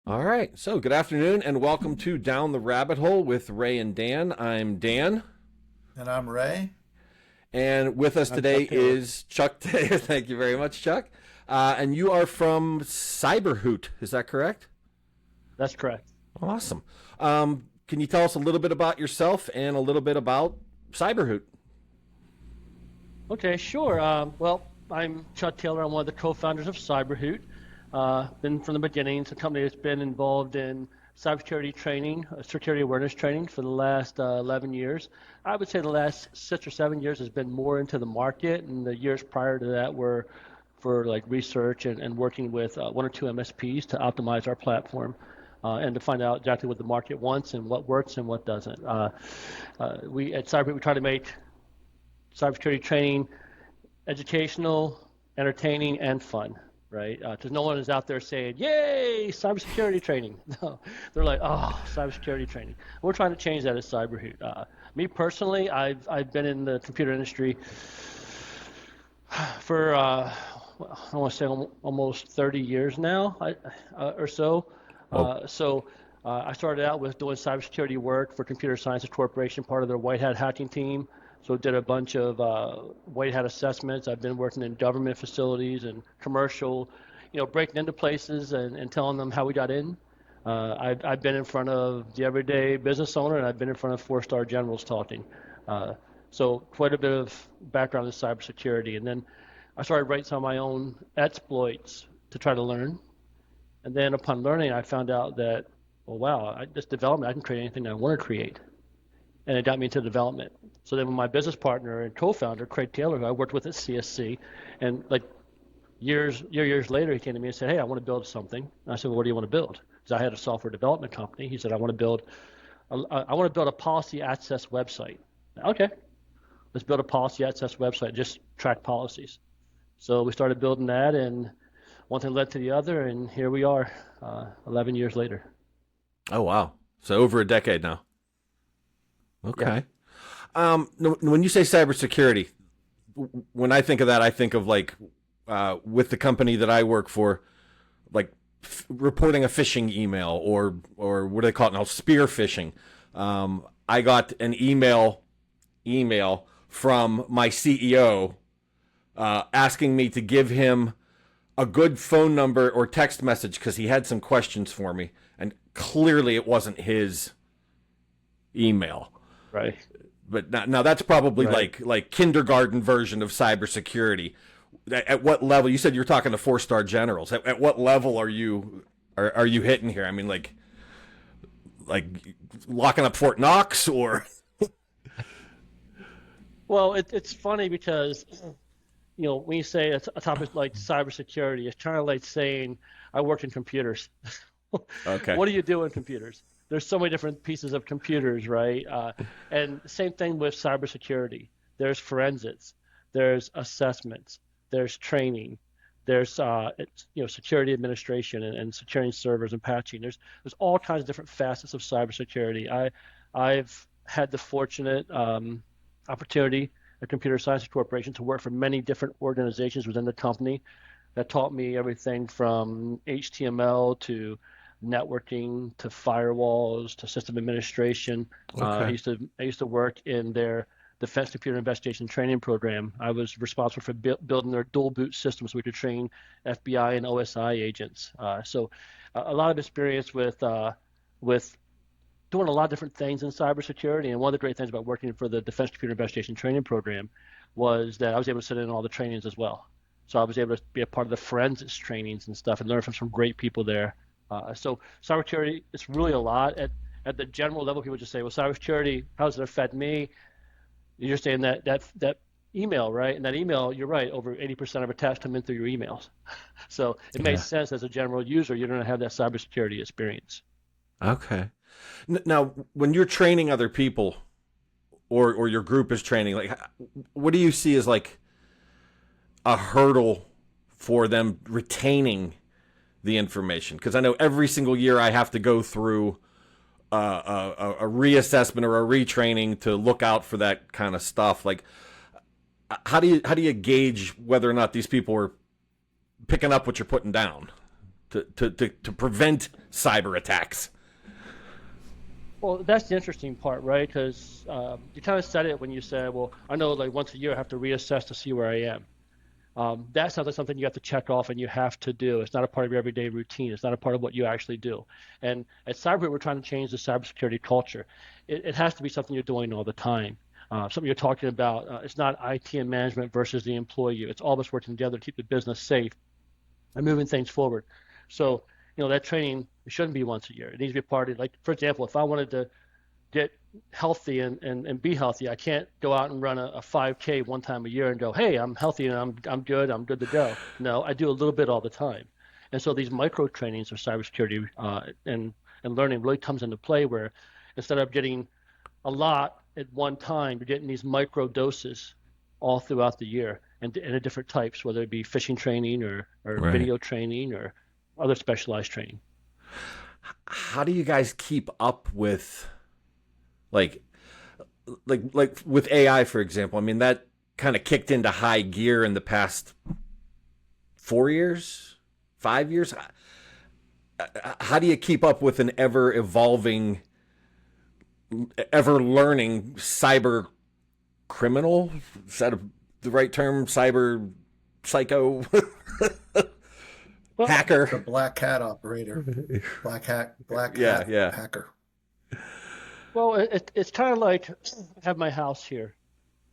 All right. So, good afternoon and welcome to Down the Rabbit Hole with Ray and Dan. I'm Dan, And I'm Ray. and with us I'm Chuck today Taylor. is Chuck Taylor. Thank you very much, Chuck. And you are from CyberHoot. Is that correct? That's correct. Awesome. Can you tell us a little bit about yourself and a little bit about CyberHoot? Okay, sure. Well, I'm Chuck Taylor. I'm one of the co-founders of CyberHoot. Been from the beginning. It's a company that's been involved in cybersecurity training, security awareness training for the last 11 years. I would say the last 6 or 7 years has been more into the market, and the years prior to that were for like research and working with one or two MSPs to optimize our platform. And to find out exactly what the market wants and what works and what doesn't. We at CyberHoot we try to make cybersecurity training educational, entertaining, and fun, right? Because no one is out there saying, "Yay, cybersecurity training." No, they're like, "Oh, cybersecurity training." We're trying to change that at CyberHoot. Me personally, I've been in the computer industry for I want to say almost 30 years now, or so. Oh, I started out with doing cybersecurity work for Computer Sciences Corporation, part of their white hat hacking team. So did a bunch of white hat assessments. I've been working in government facilities and commercial, breaking into places and telling them how we got in. I've been in front of the everyday business owner, and I've been in front of four-star generals talking. So quite a bit of background in cybersecurity. And then I started writing some of my own exploits to try to learn. And then upon learning, I found out that, well, wow, this development, I can create anything I want to create. And it got me into development. So then with my business partner and co-founder, Craig Taylor, who I worked with at CSC, and like years later, he came to me and said, "Hey, I want to build something." And I said, "Well, what do you want to build?" Because I had a software development company. He said, I want to build a policy access website." Okay, let's build a policy access website, just track policies. So we started building that, and one thing led to the other, and here we are, 11 years later. oh wow. So over a decade now. Yeah. Okay. When you say cybersecurity, when I think of that, I think of like with the company that I work for, like reporting a phishing email or what do they call it now, spear phishing. I got an email from my CEO asking me to give him a good phone number or text message because he had some questions for me, and clearly it wasn't his email. Right. But now that's probably Right. like kindergarten version of cybersecurity. At what level? You said you're talking to four-star generals. At what level are you hitting here? I mean, like locking up Fort Knox or Well, it's funny because when you say a topic like cybersecurity, it's kind of like saying I work in computers. okay, What do you do in computers? There's so many different pieces of computers, right? And same thing with cybersecurity. There's forensics, there's assessments, there's training, there's security administration and securing servers and patching. There's all kinds of different facets of cybersecurity. I've had the fortunate opportunity at Computer Sciences Corporation to work for many different organizations within the company that taught me everything from HTML to networking to firewalls to system administration. okay, I used to work in their Defense Computer Investigation Training Program. I was responsible for building their dual boot systems so we could train FBI and OSI agents. So a lot of experience with doing a lot of different things in cybersecurity. And one of the great things about working for the Defense Computer Investigation Training Program was that I was able to sit in on all the trainings as well. So I was able to be a part of the forensics trainings and stuff and learn from some great people there. So cybersecurity, it's really a lot. At the general level, people just say, well, cybersecurity, how does it affect me? You're saying that email, right? And that email, you're right, over 80% of attacks come in through your emails. So it makes yeah, sense as a general user, you're going to have that cybersecurity experience. okay. Now, when you're training other people, or your group is training, like, what do you see as like a hurdle for them retaining the information? Because I know every single year I have to go through a reassessment or a retraining to look out for that kind of stuff. Like, how do you gauge whether or not these people are picking up what you're putting down? to prevent cyber attacks? Well, that's the interesting part, right? Because you kind of said it when you said, well, I know like once a year I have to reassess to see where I am. That sounds like something you have to check off and you have to do. It's not a part of your everyday routine. It's not a part of what you actually do. And at CyberHoot, we're trying to change the cybersecurity culture. It has to be something you're doing all the time. Something you're talking about. It's not IT and management versus the employee. It's all of us working together to keep the business safe and moving things forward. So, that training, it shouldn't be once a year. It needs to be a part of, like, for example, if I wanted to get healthy and be healthy, I can't go out and run a 5K one time a year and go, hey, I'm healthy and I'm good to go. No, I do a little bit all the time. And so these micro trainings of cybersecurity and learning really comes into play, where instead of getting a lot at one time, you're getting these micro doses all throughout the year and in different types, whether it be phishing training or Right. video training or other specialized training. How do you guys keep up with like with AI, for example? I mean, that kind of kicked into high gear in the past 4 years, 5 years. How do you keep up with an ever evolving, ever learning cyber criminal? Is that the right term? Cyber psycho hacker? The black hat operator. Black hat hacker. Well, it's kind of like I have my house here,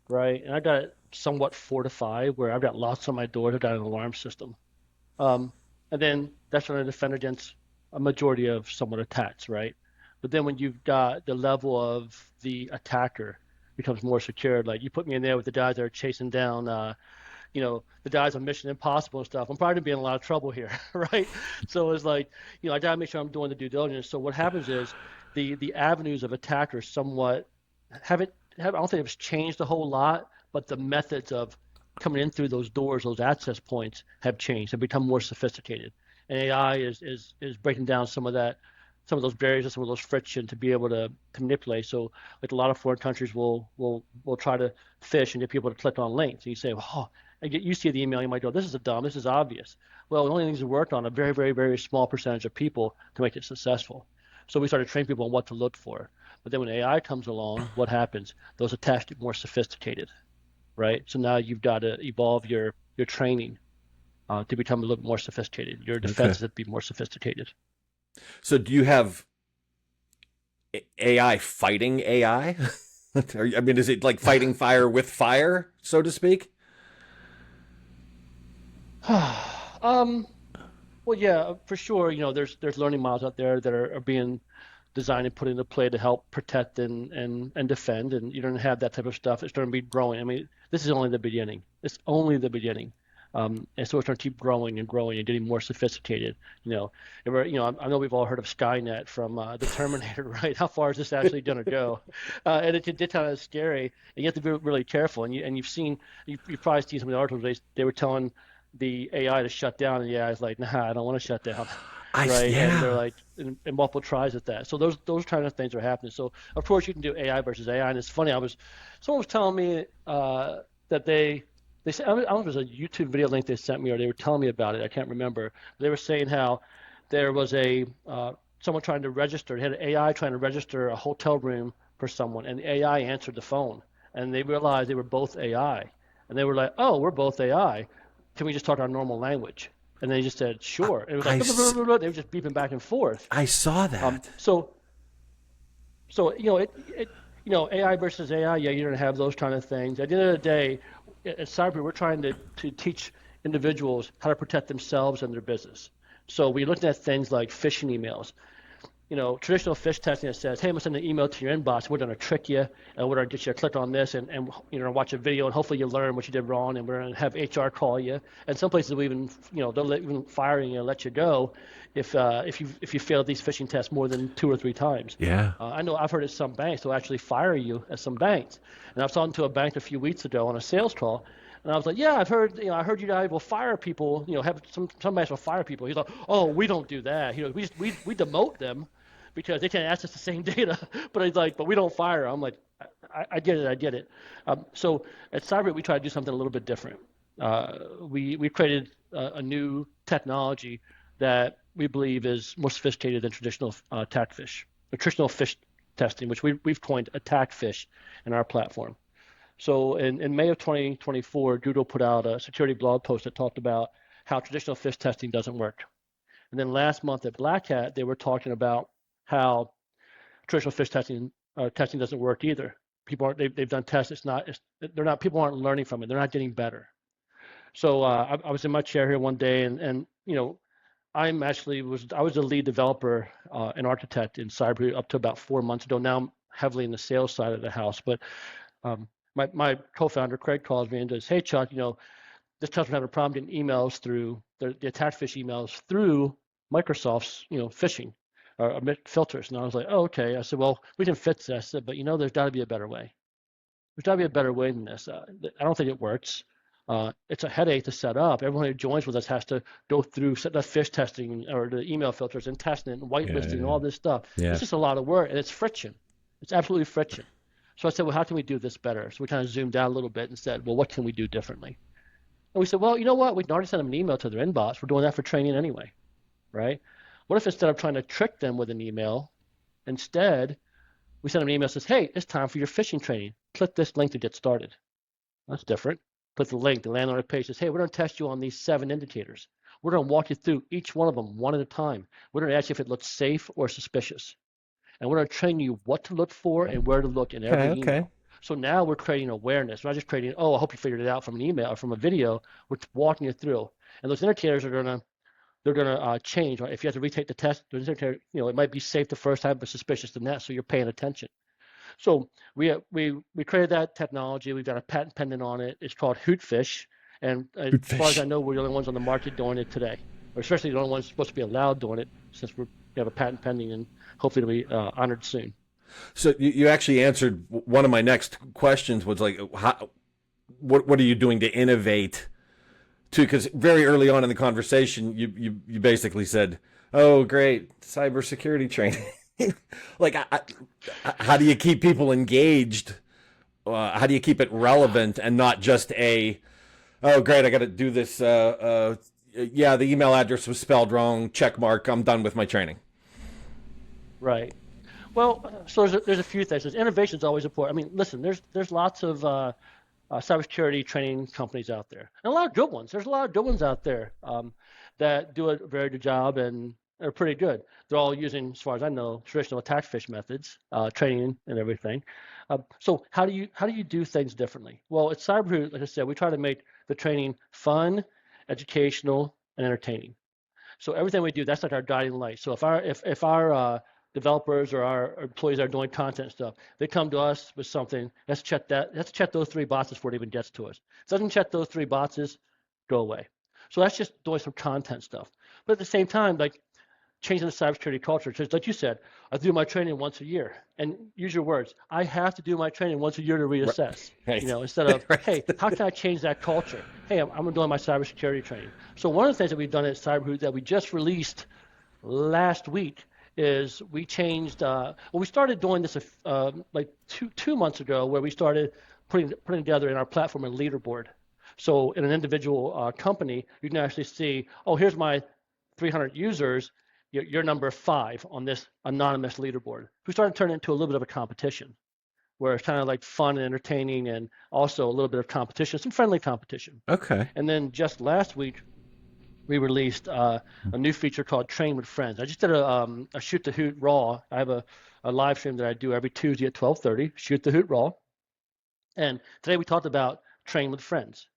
right? And I got it somewhat fortified where I've got locks on my doors, I've got an alarm system. And then that's trying to defend against a majority of someone attacks, right? But then when you've got the level of the attacker becomes more secure, like you put me in there with the guys that are chasing down, the guys on Mission Impossible and stuff, I'm probably gonna be in a lot of trouble here, right? So it's like, I gotta make sure I'm doing the due diligence. So what happens is the avenues of attackers somewhat I don't think it's changed a whole lot, but the methods of coming in through those doors, those access points have changed, have become more sophisticated. And AI is breaking down some of those barriers and some of those friction to be able to manipulate. So like a lot of foreign countries will try to phish and get people to click on links. And you say, oh, you see the email, you might go, this is obvious. Well, the only things we worked on a very, very, very small percentage of people to make it successful. So we started training people on what to look for. But then when AI comes along, what happens? Those attacks get more sophisticated, right? So now you've got to evolve your training to become a little more sophisticated. Your defenses have to be more sophisticated. So do you have AI fighting AI? I mean, is it like fighting fire with fire, so to speak? Well, yeah, for sure. There's learning models out there that are being designed and put into play to help protect and defend, and you don't have that type of stuff. It's going to be growing. I mean, this is only the beginning. It's only the beginning. And so it's going to keep growing and growing and getting more sophisticated. I know we've all heard of Skynet from the Terminator, right? How far is this actually going to go? And it's kind of scary, and you have to be really careful. And you've probably seen some of the articles. They were telling the AI to shut down, and the AI is like, nah, I don't want to shut down. Right? Yeah. And they're like, and multiple tries at that. So those kind of things are happening. So of course you can do AI versus AI, and it's funny. Someone was telling me that they said, I don't know if it was a YouTube video link they sent me or they were telling me about it. I can't remember. They were saying how there was someone trying to register. They had an AI trying to register a hotel room for someone, and the AI answered the phone, and they realized they were both AI, and they were like, oh, we're both AI. Can we just talk our normal language? And they just said, sure. And it was like, blah, blah, blah. They were just beeping back and forth. I saw that. So AI versus AI, yeah, you're going to have those kind of things. At the end of the day, at Cyber, we're trying to teach individuals how to protect themselves and their business. So we're looking at things like phishing emails. Traditional phish testing that says, hey, I'm going to send an email to your inbox. We're going to trick you, and we're going to get you to click on this and watch a video, and hopefully you learn what you did wrong, and we're going to have HR call you. And some places will even, they'll even fire you and let you go if you fail these phishing tests more than 2 or 3 times. Yeah. I know I've heard at some banks they'll actually fire you at some banks. And I was talking to a bank a few weeks ago on a sales call, and I was like, yeah, I heard you guys will fire people. Have some banks will fire people. He's like, oh, we don't do that. We demote them because they can't access the same data. But he's like, but we don't fire. I'm like, I get it. So at CyberHoot, we try to do something a little bit different. We created a new technology that we believe is more sophisticated than traditional attack fish, or traditional fish testing, which we've coined attack fish in our platform. So in May of 2024, Doodle put out a security blog post that talked about how traditional fish testing doesn't work. And then last month at Black Hat, they were talking about how traditional fish testing doesn't work either. They've done tests. People aren't learning from it. They're not getting better. So I was in my chair here one day, and I was the lead developer and architect in CyberHoot up to about 4 months ago. Now I'm heavily in the sales side of the house, but my co-founder Craig calls me and says, "Hey Chuck, this customer had a problem getting emails through the attack fish emails through Microsoft's phishing filters." And I was like, "Oh, okay." I said, "Well, we can fix this." I said, "But there's got to be a better way. There's got to be a better way than this. I don't think it works. It's a headache to set up. Everyone who joins with us has to go through the fish testing or the email filters and testing it and whitelisting and all this stuff. Yeah. It's just a lot of work, and it's friction. It's absolutely friction." So I said, "Well, how can we do this better?" So we kind of zoomed out a little bit and said, "Well, what can we do differently?" And we said, "Well, you know what? We can already send them an email to their inbox. We're doing that for training anyway, right? What if instead of trying to trick them with an email, instead we send them an email that says, 'Hey, it's time for your phishing training. Click this link to get started.'" That's different. Click the link, the land on the page says, "Hey, we're going to test you on these 7 indicators. We're going to walk you through each one of them one at a time. We're going to ask you if it looks safe or suspicious. And we're going to train you what to look for and where to look in every email." So now we're creating awareness. We're not just creating, "Oh, I hope you figured it out from an email or from a video." We're walking you through. And those indicators are going to change. Right? If you have to retake the test, it might be safe the first time, but suspicious the next, so you're paying attention. So we created that technology. We've got a patent pending on it. It's called Hootfish. And as far as I know, we're the only ones on the market doing it today, or especially the only ones supposed to be allowed doing it, since we have a patent pending and hopefully it'll be honored soon. So you actually answered one of my next questions, was like, what are you doing to innovate? Because very early on in the conversation, you basically said, "Oh, great, cybersecurity training." Like, how do you keep people engaged? How do you keep it relevant and not just "Oh, great, I got to do this. Yeah, the email address was spelled wrong. Check mark. I'm done with my training." Right. Well, so there's a few things. Innovation is always important. I mean, listen, there's lots of cybersecurity training companies out there, and a lot of good ones. There's a lot of good ones out there that do a very good job and are pretty good. They're all using, as far as I know, traditional attack fish methods, training and everything. So how do you do things differently? Well, at CyberHoot, like I said, we try to make the training fun, educational, and entertaining. So everything we do, that's like our guiding light. So if our developers or our employees are doing content stuff, they come to us with something, let's check those 3 boxes before it even gets to us. If it doesn't check those 3 boxes, go away. So that's just doing some content stuff. But at the same time, like, changing the cybersecurity culture, just like you said, I do my training once a year. And use your words, I have to do my training once a year to reassess. Right. Instead of, Right. "Hey, how can I change that culture? Hey, I'm doing my cybersecurity training." So one of the things that we've done at CyberHoot that we just released last week is we changed. We started doing this like two months ago, where we started putting together in our platform a leaderboard. So in an individual company, you can actually see, "Oh, here's my 300 users. You're number 5 on this anonymous leaderboard." We started turning it into a little bit of a competition, where it's kind of like fun and entertaining, and also a little bit of competition, some friendly competition. Okay. And then just last week, we released a new feature called Train with Friends. I just did a Shoot the Hoot Raw. I have a live stream that I do every Tuesday at 12:30, Shoot the Hoot Raw. And today we talked about Train with Friends.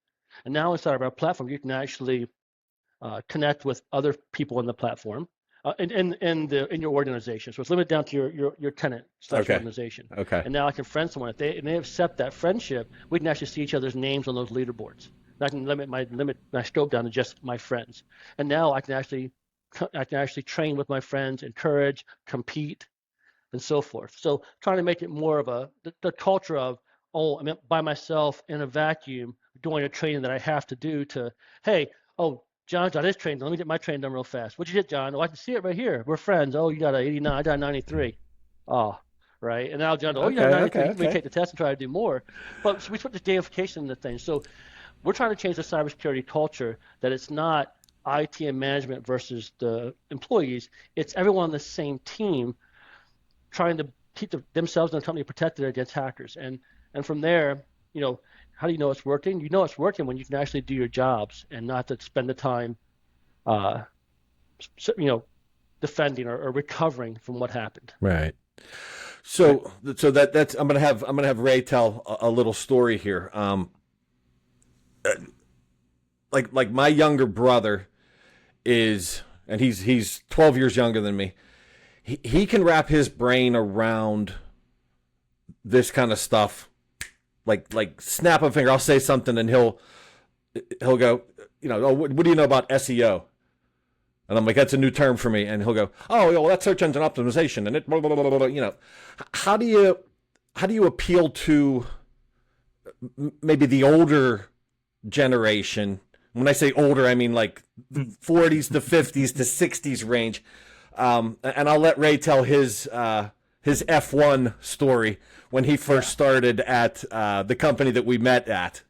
And now inside of our platform, you can actually connect with other people in the platform. In your organization. So it's limited down to your tenant / organization. Okay. And now I can friend someone. If they accept that friendship, we can actually see each other's names on those leaderboards. And I can limit my scope down to just my friends. And now I can actually train with my friends, encourage, compete, and so forth. So trying to make it more of the culture of, "Oh, I'm by myself in a vacuum doing a training that I have to do," to, "Hey, oh, John's got his training. Let me get my training done real fast. What'd you get, John? Oh, I can see it right here. We're friends. Oh, you got a 89. I got a 93. Oh, right." And now John, "Oh, you got a 93. Okay. We take the test and try to do more." But so we put the gamification in the thing. So we're trying to change the cybersecurity culture, that it's not IT and management versus the employees. It's everyone on the same team trying to keep themselves and the company protected against hackers. And from there, how do you know it's working? You know it's working when you can actually do your jobs and not to spend the time, uh, defending or recovering from what happened. Right. So that's I'm gonna have Ray tell a little story here. Like my younger brother and he's 12 years younger than me. He can wrap his brain around this kind of stuff, like snap of a finger. I'll say something and he'll go, oh, what do you know about SEO? And I'm like, that's a new term for me. And he'll go, oh, yeah, well, that's search engine optimization, and it, blah, blah, blah, blah, blah. How do you appeal to maybe the older generation? When I say older, I mean like 40s to 50s to 60s range. And I'll let Ray tell his F1 story when he first started at the company that we met at.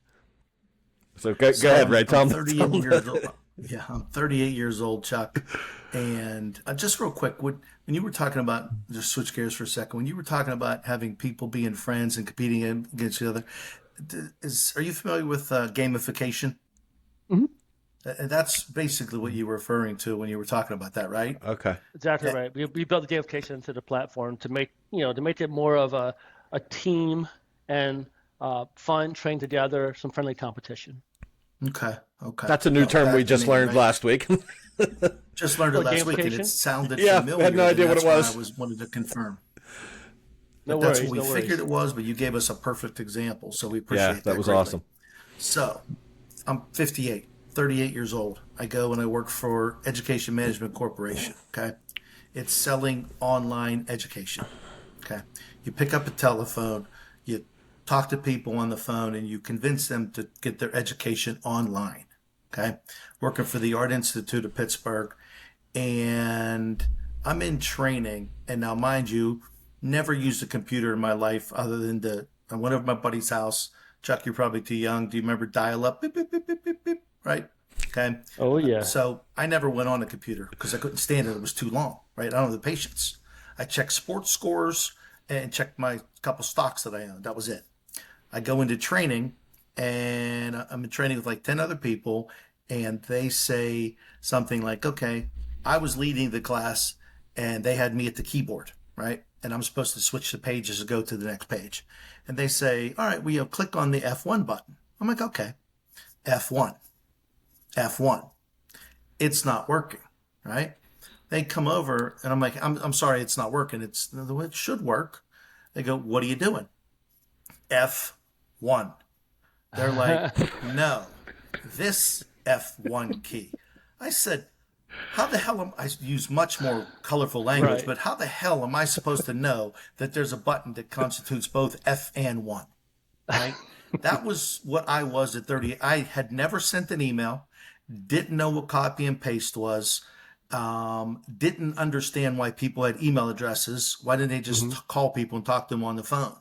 So go ahead, Ray. Tell him. Years old. Yeah, I'm 38 years old, Chuck. And just real quick, when you were talking about, just switch gears for a second, when you were talking about having people being friends and competing against each other, are you familiar with gamification? Mm-hmm. That's basically what you were referring to when you were talking about that, right? Okay. Exactly right. We built the gamification into the platform to make it more of a team and fun, train together, some friendly competition. Okay. That's a new term we just learned last week. Just learned it last week, and it sounded familiar. I had no idea what it was. I wanted to confirm. No That's worries, what we figured it was, but you gave us a perfect example, so we appreciate that. That was greatly. awesome. So, I'm 58, 38 years old. I go and I work for Education Management Corporation. Okay, it's selling online education. Okay, you pick up a telephone, you talk to people on the phone, and you convince them to get their education online. Okay, working for the Art Institute of Pittsburgh, and I'm in training. And now, mind you, never used a computer in my life other than I went over to my buddy's house. Chuck, you're probably too young. Do you remember dial-up? Beep, beep, beep, beep, beep, beep, right? Okay. Oh, yeah. So I never went on a computer because I couldn't stand it. It was too long, right? I don't have the patience. I checked sports scores and checked my couple stocks that I owned. That was it. I go into training, and I'm in training with like 10 other people, and they say something like, okay, I was leading the class, and they had me at the keyboard, right? And I'm supposed to switch the pages and go to the next page. And they say, all right, well, click on the F1 button. I'm like, okay, F1. It's not working, right? They come over, and I'm like, I'm sorry, it's not working. It should work. They go, what are you doing? F1. They're like, no, this F1 key. I said, how the hell I use much more colorful language, Right. but how the hell am I supposed to know that there's a button that constitutes both F and 1, right? That was what I was at 30. I had never sent an email, didn't know what copy and paste was, didn't understand why people had email addresses. Why didn't they just call people and talk to them on the phone?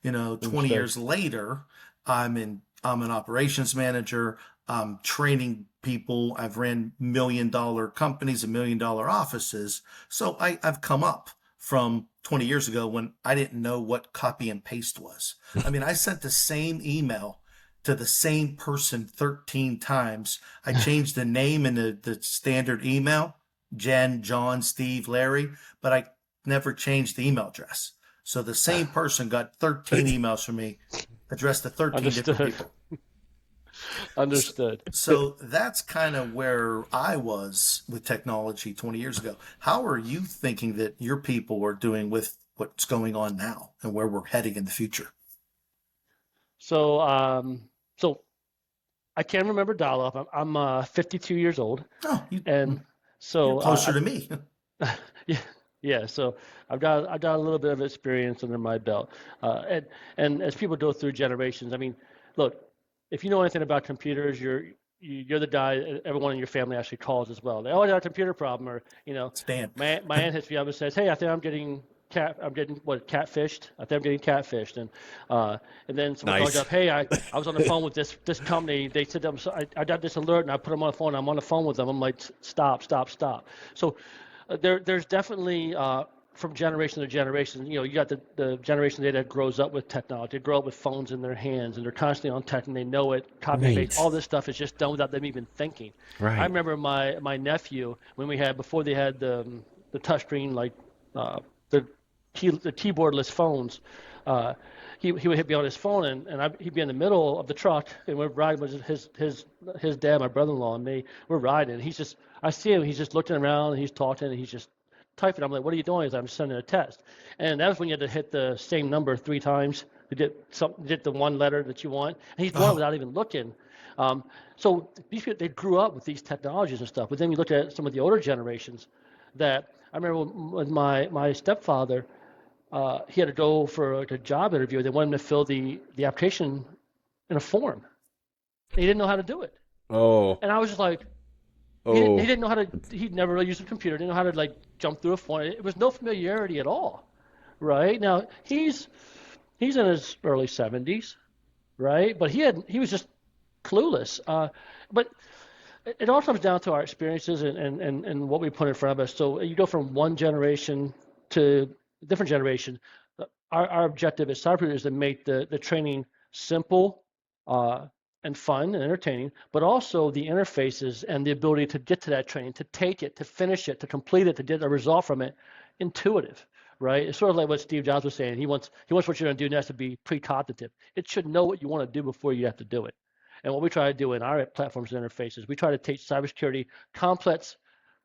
20 years later, I'm an operations manager. I'm training people. I've ran $1 million companies and $1 million offices. So I've come up from 20 years ago when I didn't know what copy and paste was. I mean, I sent the same email to the same person 13 times. I changed the name in the standard email, Jen, John, Steve, Larry, but I never changed the email address. So the same person got 13 emails from me addressed to 13 different people. Understood. So that's kind of where I was with technology 20 years ago. How are you thinking that your people are doing with what's going on now and where we're heading in the future? So I can remember dial-up. I'm 52 years old. Oh, and so you're closer to me. Yeah. So I've got a little bit of experience under my belt, and as people go through generations, I mean, look, if you know anything about computers, you're the guy everyone in your family actually calls as well. They always have a computer problem, or Stan. my aunt hits me up and says, "Hey, I think I'm getting catfished. I think I'm getting catfished, and then someone Nice. calls up, hey, I was on the phone with this company. They said I got this alert and I put them on the phone. I'm on the phone with them. I'm like, stop. So there's definitely from generation to generation, you got the generation that grows up with technology. They grow up with phones in their hands and they're constantly on tech and they know it. Copy and paste. Right. All this stuff is just done without them even thinking. Right. I remember my nephew before they had the touchscreen, like the keyboardless phones. He would hit me on his phone and he'd be in the middle of the truck and we're riding with his dad, my brother-in-law, and me. We're riding. And I see him. He's just looking around and he's talking and he's just typing. I'm like, what are you doing? He's like, I'm sending a text. And that was when you had to hit the same number 3 times to get the one letter that you want. And he's doing it without even looking. So these people, they grew up with these technologies and stuff. But then you look at some of the older generations that I remember with my stepfather, he had to go for a job interview. They wanted him to fill the application in a form. He didn't know how to do it. Oh. And I was just like, he didn't know how to, he'd never really used a computer, didn't know how to like jump through a form. It was no familiarity at all, right? Now, he's in his early 70s, right? But he was just clueless. But it all comes down to our experiences and what we put in front of us. So you go from one generation to a different generation. Our objective at CyberHoot is to make the training simple, and fun and entertaining, but also the interfaces and the ability to get to that training, to take it, to finish it, to complete it, to get a result from it, intuitive, right? It's sort of like what Steve Jobs was saying. He wants what you're going to do next to be precognitive. It should know what you want to do before you have to do it. And what we try to do in our platforms and interfaces, we try to take cybersecurity, complex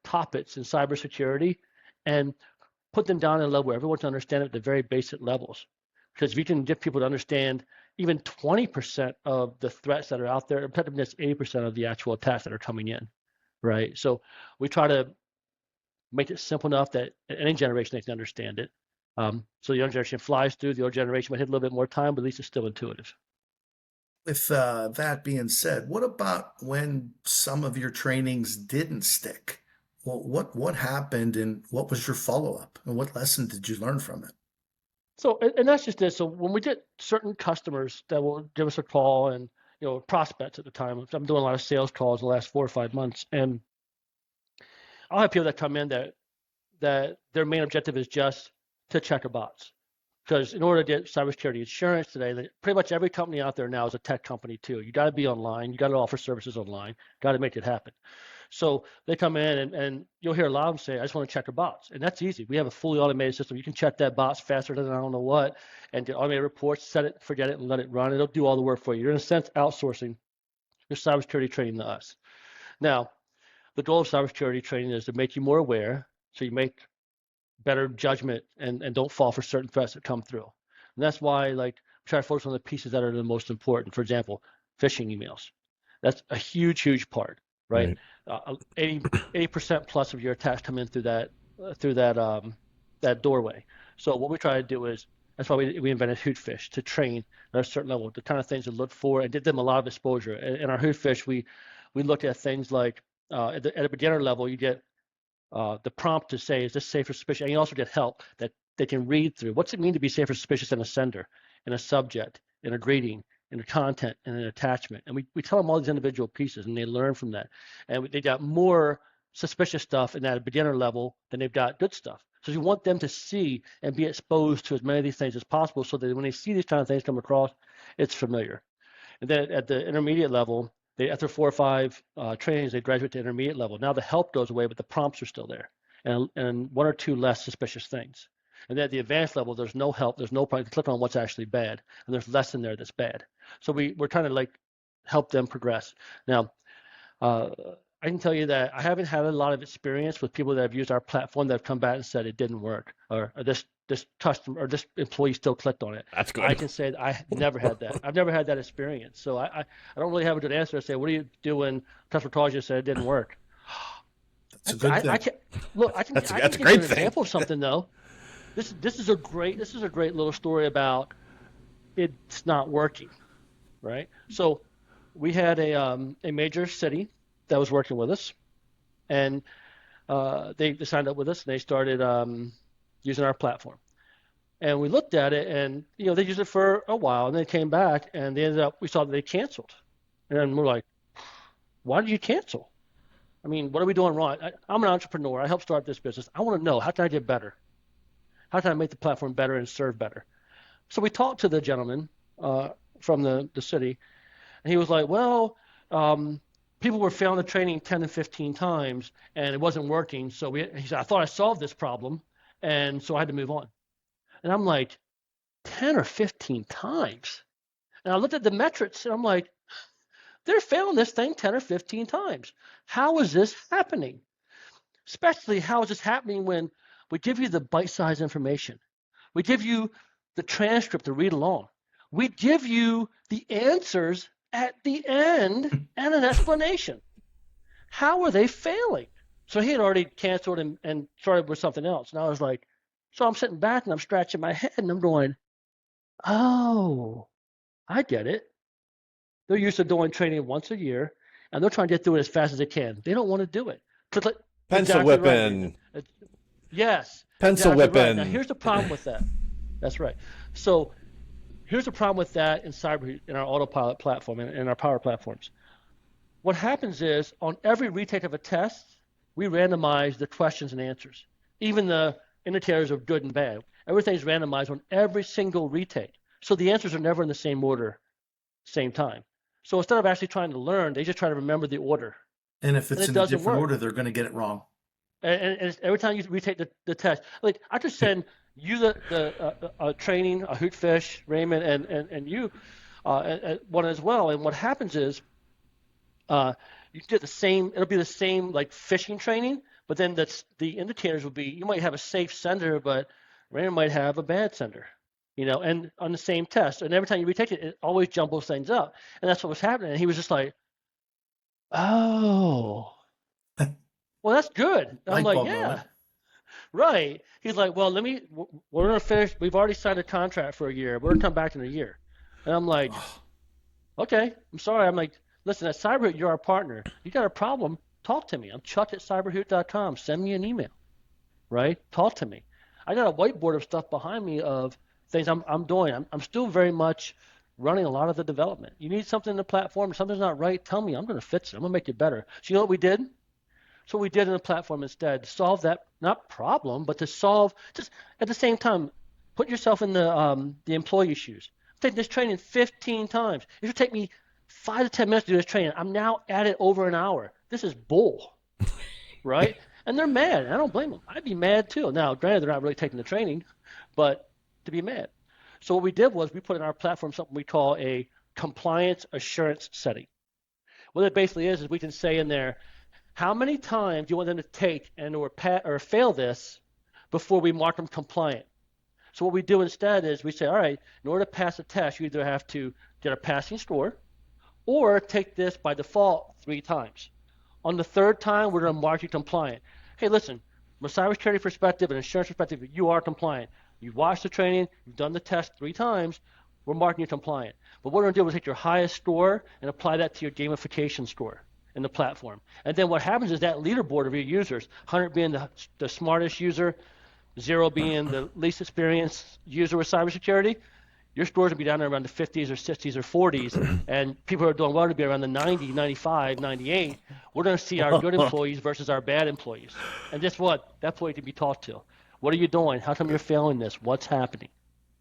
topics in cybersecurity, and put them down at a level where everyone can understand it at the very basic levels. Because if you can get people to understand even 20% of the threats that are out there, effectiveness 80% of the actual attacks that are coming in, right? So we try to make it simple enough that any generation they can understand it. So the young generation flies through, the old generation might hit a little bit more time, but at least it's still intuitive. With that being said, what about when some of your trainings didn't stick? Well, what happened and what was your follow-up and what lesson did you learn from it? So, and that's just it. So when we get certain customers that will give us a call and, prospects at the time, I'm doing a lot of sales calls in the last 4 or 5 months, and I'll have people that come in that their main objective is just to check a box. Because in order to get cybersecurity insurance today, pretty much every company out there now is a tech company too. You got to be online. You got to offer services online. Got to make it happen. So they come in and you'll hear a lot of them say, I just want to check a box. And that's easy. We have a fully automated system. You can check that box faster than I don't know what and get automated reports, set it, forget it, and let it run. It'll do all the work for you. You're in a sense outsourcing your cybersecurity training to us. Now, the goal of cybersecurity training is to make you more aware so you make better judgment and don't fall for certain threats that come through. And that's why we try to focus on the pieces that are the most important. For example, phishing emails. That's a huge, huge part, right? 80% plus of your attacks come in through that doorway. So what we try to do is, that's why we invented HootFish, to train at a certain level, the kind of things to look for, and give them a lot of exposure. In our HootFish, we look at things like at a beginner level, you get the prompt to say, is this safe or suspicious? And you also get help that they can read through. What's it mean to be safe or suspicious in a sender, in a subject, in a greeting, in a content, in an attachment? And we tell them all these individual pieces, and they learn from that. And they got more suspicious stuff in that beginner level than they've got good stuff. So you want them to see and be exposed to as many of these things as possible so that when they see these kind of things come across, it's familiar. And then at the intermediate level, after 4 or 5 trainings, they graduate to intermediate level. Now the help goes away, but the prompts are still there, and 1 or 2 less suspicious things. And then at the advanced level, there's no help, there's no prompt. You click on what's actually bad, and there's less in there that's bad. So we're trying to help them progress. Now, I can tell you that I haven't had a lot of experience with people that have used our platform that have come back and said it didn't work, or this customer or this employee still clicked on it. That's good. I can say that I never had that. I've never had that experience. So I don't really have a good answer to say, what do you do when customer calls you and said it didn't work? That's a good thing. I can That's a give great you an thing. example of something though. This is a great little story about it's not working, right? So we had a major city that was working with us, and they signed up with us and they started using our platform. And we looked at it, and they used it for a while, and they came back, and we saw that they canceled. And we're like, why did you cancel? I mean, what are we doing wrong? I'm an entrepreneur. I helped start this business. I want to know, how can I get better? How can I make the platform better and serve better? So we talked to the gentleman from the city, and he was like, well, people were failing the training 10 and 15 times, and it wasn't working. So he said, I thought I solved this problem, and so I had to move on. And I'm like, 10 or 15 times? And I looked at the metrics, and I'm like, they're failing this thing 10 or 15 times. How is this happening? Especially, how is this happening when we give you the bite-sized information? We give you the transcript to read along. We give you the answers at the end and an explanation. How are they failing? So he had already canceled and started with something else. And I was like, so I'm sitting back and I'm scratching my head and I'm going, oh, I get it. They're used to doing training once a year, and they're trying to get through it as fast as they can. They don't want to do it. Pencil whipping. Right. Yes. Pencil exactly whipping. Right. Now, here's the problem with that. That's right. So here's the problem with that in CyberHoot, in our autopilot platform, in our power platforms. What happens is, on every retake of a test, we randomize the questions and answers. Even the indicators of good and bad. Everything's randomized on every single retake. So the answers are never in the same order, same time. So instead of actually trying to learn, they just try to remember the order. And if it's in a different order, they're going to get it wrong. And every time you retake the test, like I could send you the training, a Hootfish, Raymond, and you one as well. And what happens is, you get the same. It'll be the same like phishing training, but then the indicators will be. You might have a safe sender, but Raymond might have a bad sender. And on the same test, and every time you retake it, it always jumbles things up, and that's what was happening. And he was just like, "Oh, well, that's good." And I'm like, "Yeah, moment. Right." He's like, "Well, we're gonna finish. We've already signed a contract for a year. We're gonna come back in a year." And I'm like, "Okay, I'm sorry." I'm like, "Listen, at CyberHoot, you're our partner. You got a problem? Talk to me. I'm Chuck at CyberHoot.com. Send me an email, right? Talk to me. I got a whiteboard of stuff behind me of things I'm doing. I'm still very much running a lot of the development. You need something in the platform, something's not right, tell me. I'm going to fix it. I'm going to make it better." So you know what we did? So what we did in the platform instead, to solve that, not problem, but to solve, just at the same time, put yourself in the employee shoes. I'm taking this training 15 times. It should take me 5 to 10 minutes to do this training. I'm now at it over an hour. This is bull, right? And they're mad. I don't blame them. I'd be mad too. Now, granted, they're not really taking the training, but to be mad. So what we did was we put in our platform something we call a compliance assurance setting. What it basically is we can say in there, how many times do you want them to take or fail this before we mark them compliant? So what we do instead is we say, all right, in order to pass a test, you either have to get a passing score or take this by default 3 times. On the 3rd time, we're going to mark you compliant. Hey, listen, from a cybersecurity perspective and insurance perspective, you are compliant. You've watched the training, you've done the test 3 times, we're marking you compliant. But what we're going to do is take your highest score and apply that to your gamification score in the platform. And then what happens is that leaderboard of your users, 100 being the smartest user, 0 being the least experienced user with cybersecurity, your scores will be down there around the 50s or 60s or 40s, and people who are doing well to be around the 90, 95, 98. We're going to see our good employees versus our bad employees. And guess what? That's what you can be taught to. What are you doing? How come you're failing this? What's happening?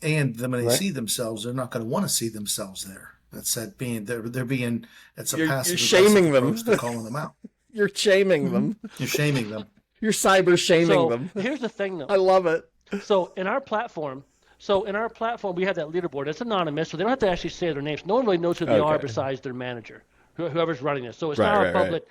And then when they see themselves, they're not going to want to see themselves there. That's that being they're being. It's a passive. You're shaming them. To calling them out. You're shaming them. You're shaming them. You're cyber shaming them. Here's the thing, though. I love it. So in our platform, we have that leaderboard. It's anonymous, so they don't have to actually say their names. No one really knows who they are besides their manager, whoever's running it. So it's not a public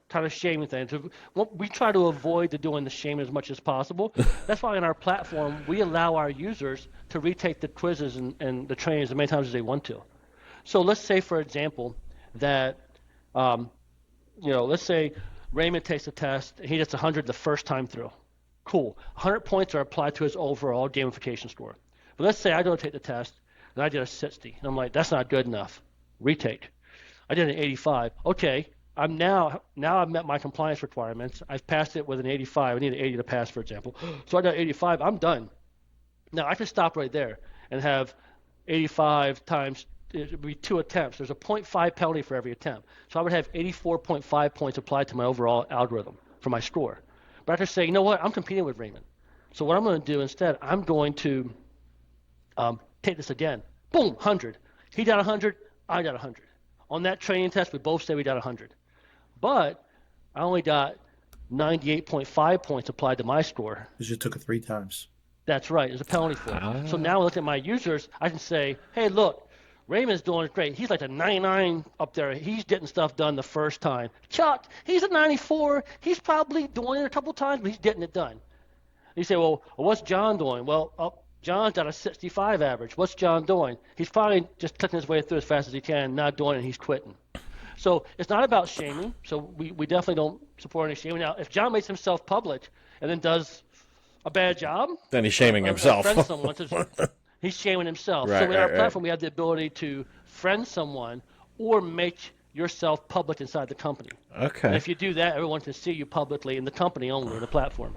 kind of shaming thing. So we try to avoid doing the shaming as much as possible. That's why in our platform, we allow our users to retake the quizzes and the trainings as many times as they want to. So let's say, for example, that, let's say Raymond takes a test, and he gets 100 the first time through. Cool. 100 points are applied to his overall gamification score. But let's say I go take the test, and I did a 60. And I'm like, that's not good enough. Retake. I did an 85. Okay. I'm now I've met my compliance requirements. I've passed it with an 85. I need an 80 to pass, for example. So I got 85. I'm done. Now I can stop right there and have 85 times, it would be 2 attempts. There's a zero point 0.5 penalty for every attempt. So I would have 84.5 points applied to my overall algorithm for my score. But I could say, you know what, I'm competing with Raymond. So what I'm going to do instead, I'm going to take this again. Boom, 100. He got 100, I got 100. On that training test, we both say we got 100. But I only got 98.5 points applied to my score. Because you took it 3 times. That's right. There's a penalty for it. So now look at my users. I can say, hey, look, Raymond's doing great. He's like a 99 up there. He's getting stuff done the first time. Chuck, he's a 94. He's probably doing it a couple times, but he's getting it done. And you say, well, what's John doing? Well, John's got a 65 average. What's John doing? He's probably just clicking his way through as fast as he can, not doing it, and he's quitting. So it's not about shaming. So we definitely don't support any shaming. Now, if John makes himself public and then does a bad job, then he's shaming himself. He's shaming himself. Right, so in our right. platform, we have the ability to friend someone or make yourself public inside the company. Okay. And if you do that, everyone can see you publicly in the company only, in the platform.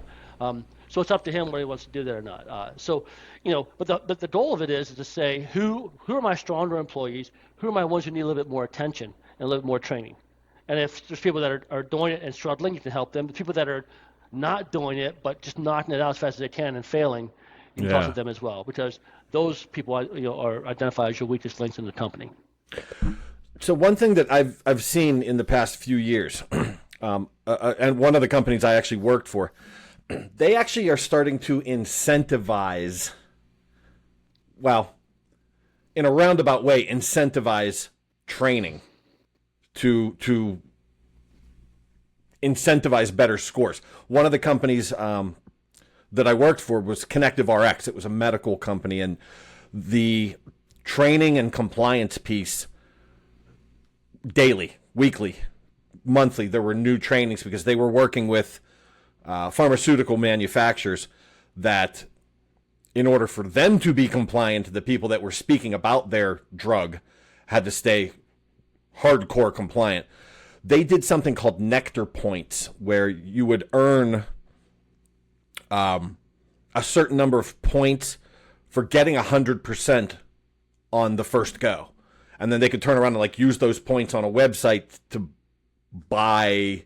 So it's up to him whether he wants to do that or not. But the goal of it is to say who are my stronger employees, who are my ones who need a little bit more attention and a little bit more training. And if there's people that are doing it and struggling, you can help them. The people that are not doing it but just knocking it out as fast as they can and failing, you can talk to them as well, because those people are identified as your weakest links in the company. So one thing that I've seen in the past few years, and one of the companies I actually worked for, they actually are starting to incentivize, well, in a roundabout way, incentivize training to incentivize better scores. One of the companies that I worked for was Connective RX. It was a medical company, and the training and compliance piece, daily, weekly, monthly, there were new trainings because they were working with pharmaceutical manufacturers that, in order for them to be compliant, the people that were speaking about their drug had to stay hardcore compliant. They did something called Nectar Points, where you would earn a certain number of points for getting 100% on the first go. And then they could turn around and use those points on a website to buy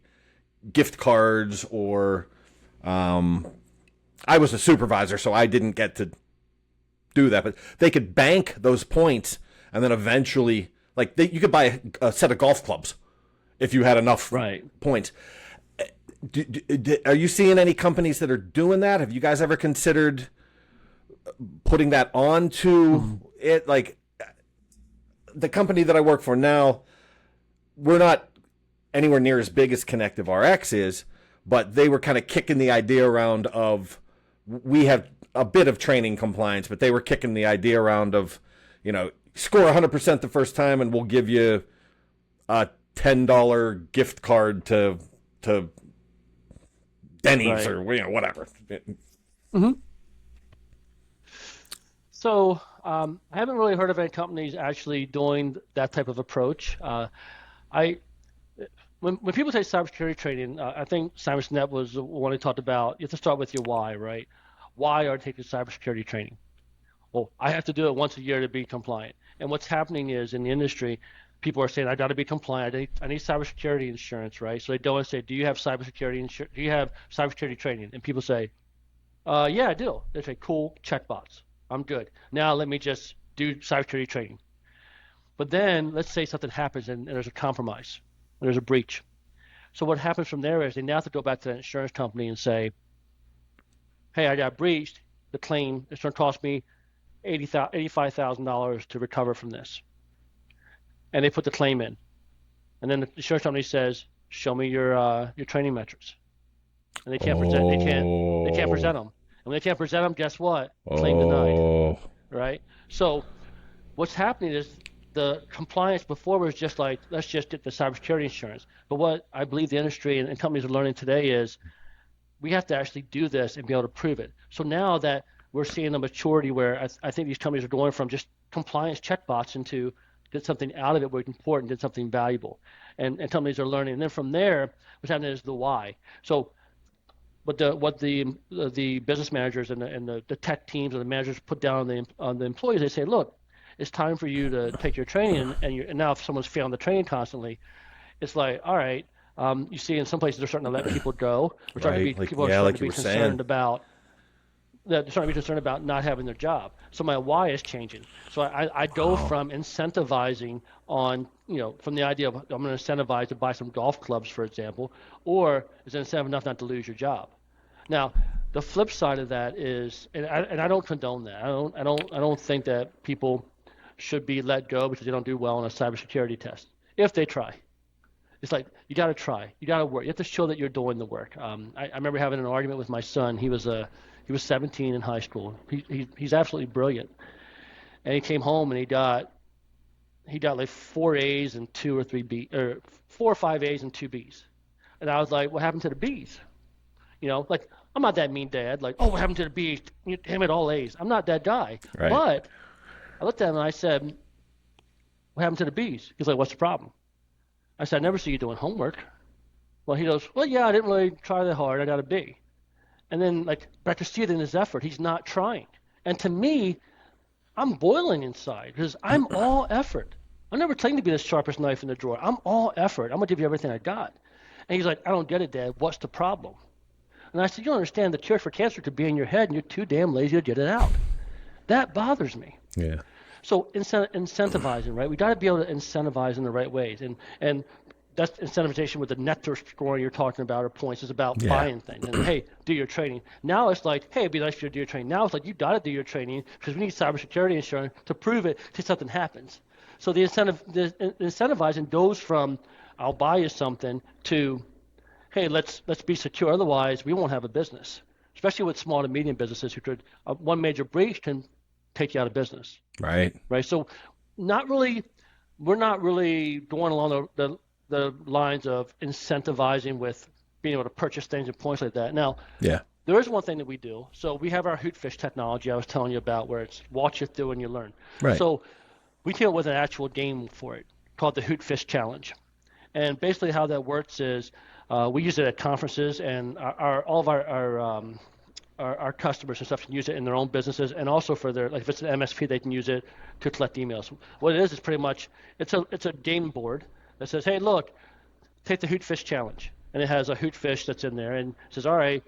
gift cards or I was a supervisor, so I didn't get to do that, but they could bank those points and then eventually you could buy a set of golf clubs if you had enough points. Are you seeing any companies that are doing that? Have you guys ever considered putting that onto it? The company that I work for now, we're not anywhere near as big as Connective RX is, but they were kind of kicking the idea around of, we have a bit of training compliance, but they were kicking the idea around of, score 100% the first time and we'll give you a $10 gift card to Denny's or whatever. Mm-hmm. So I haven't really heard of any companies actually doing that type of approach. When people say cybersecurity training, I think CyberSnet was the one who talked about, you have to start with your why, right? Why are you taking cybersecurity training? Well, I have to do it once a year to be compliant. And what's happening is, in the industry, people are saying, I got to be compliant. I need cybersecurity insurance, right? So they go and say, do you have cybersecurity insurance? Do you have cybersecurity training? And people say, yeah, I do. They say, cool, checkbox. I'm good. Now let me just do cybersecurity training. But then let's say something happens and there's a compromise. There's a breach. So what happens from there is they now have to go back to that insurance company and say, hey, I got breached. The claim, it's going to cost me $85,000 to recover from this. And they put the claim in. And then the insurance company says, show me your training metrics. And they can't present them. And when they can't present them, guess what? Claim denied. Right? So what's happening is, the compliance before was just like, let's just get the cybersecurity insurance. But what I believe the industry and companies are learning today is we have to actually do this and be able to prove it. So now that we're seeing a maturity where I think these companies are going from just compliance checkbox into get something out of it where it's important, did something valuable. And companies are learning. And then from there, what's happening is the why. So the business managers and the tech teams and the managers put down on the employees. They say, look, it's time for you to take your training, and now if someone's failing the training constantly, it's like, all right. You see, in some places they're starting to let people go. We're starting to be, people are starting to be concerned about that. They're starting to be concerned about not having their job. So my why is changing. So I go from incentivizing on, from the idea of I'm going to incentivize to buy some golf clubs, for example, or is it incentive enough not to lose your job? Now, the flip side of that is, and I don't condone that. I don't think that people should be let go because they don't do well on a cybersecurity test if they try. It's like, you got to try. You got to work. You have to show that you're doing the work. I remember having an argument with my son. He was 17 in high school. He's absolutely brilliant. And he came home and he got like 4 A's and 2 or 3 B, or 4 or 5 A's and 2 B's. And I was like, what happened to the B's? Like, I'm not that mean dad. Like, oh, what happened to the B's? Him at all A's. I'm not that guy. Right. But I looked at him and I said, what happened to the B's? He's like, what's the problem? I said, I never see you doing homework. Well, he goes, well, yeah, I didn't really try that hard. I got a B. And then, but I could see it in his effort. He's not trying. And to me, I'm boiling inside because I'm all effort. I'm never claimed to be the sharpest knife in the drawer. I'm all effort. I'm going to give you everything I got. And he's like, I don't get it, Dad. What's the problem? And I said, you don't understand the cure for cancer could be in your head and you're too damn lazy to get it out. That bothers me. Yeah. So incentivizing, right? We got to be able to incentivize in the right ways, and that's incentivization with the net scoring you're talking about, or points, is about buying things. And hey, do your training. Now it's like, hey, it'd be nice for you to do your training. Now it's like, you got to do your training because we need cybersecurity insurance to prove it till something happens. So the incentivizing goes from I'll buy you something to, hey, let's be secure. Otherwise, we won't have a business. Especially with small to medium businesses who could one major breach can take you out of business. Right. So we're not really going along the lines of incentivizing with being able to purchase things and points like that. Now, there is one thing that we do. So we have our Hootfish technology I was telling you about, where it's watch you through and you learn. Right. So we came up with an actual game for it called the Hootfish Challenge. And basically how that works is we use it at conferences, and all of our customers and stuff can use it in their own businesses, and also for their, like if it's an MSP, they can use it to collect emails. What it is pretty much, it's a game board that says, hey, look, take the Hootfish Challenge. And it has a Hootfish that's in there, and it says, all right,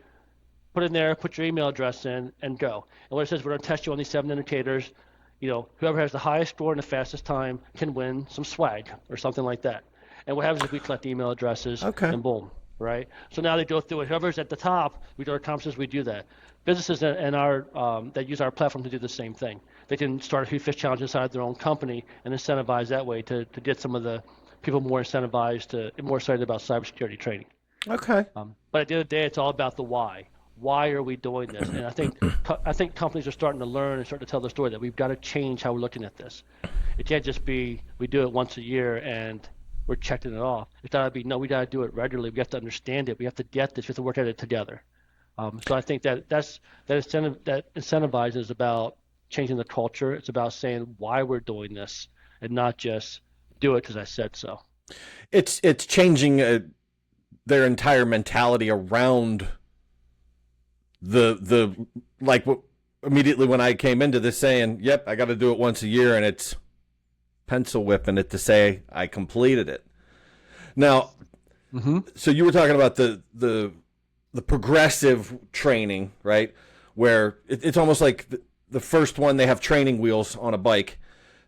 put in there, put your email address in, and go. And what it says, we're going to test you on these 7 indicators. Whoever has the highest score in the fastest time can win some swag or something like that. And what happens is we collect email addresses, and boom. Right. So now they go through it. Whoever's at the top, we do our conferences, we do that. Businesses and our that use our platform to do the same thing. They can start a Hootfish Challenge inside their own company and incentivize that way to get some of the people more incentivized, more excited about cybersecurity training. Okay. But at the end of the day, it's all about the why. Why are we doing this? And I think companies are starting to learn and starting to tell the story that we've got to change how we're looking at this. It can't just be we do it once a year and we're checking it off. It's got to be, no, we got to do it regularly. We have to understand it. We have to get this. We have to work at it together. So I think that incentivizes about changing the culture. It's about saying why we're doing this and not just do it because I said so. It's changing their entire mentality around the like immediately when I came into this saying, yep, I got to do it once a year, and it's pencil whipping it to say I completed it. Now, so you were talking about the progressive training, right? Where it's almost like the first one, they have training wheels on a bike,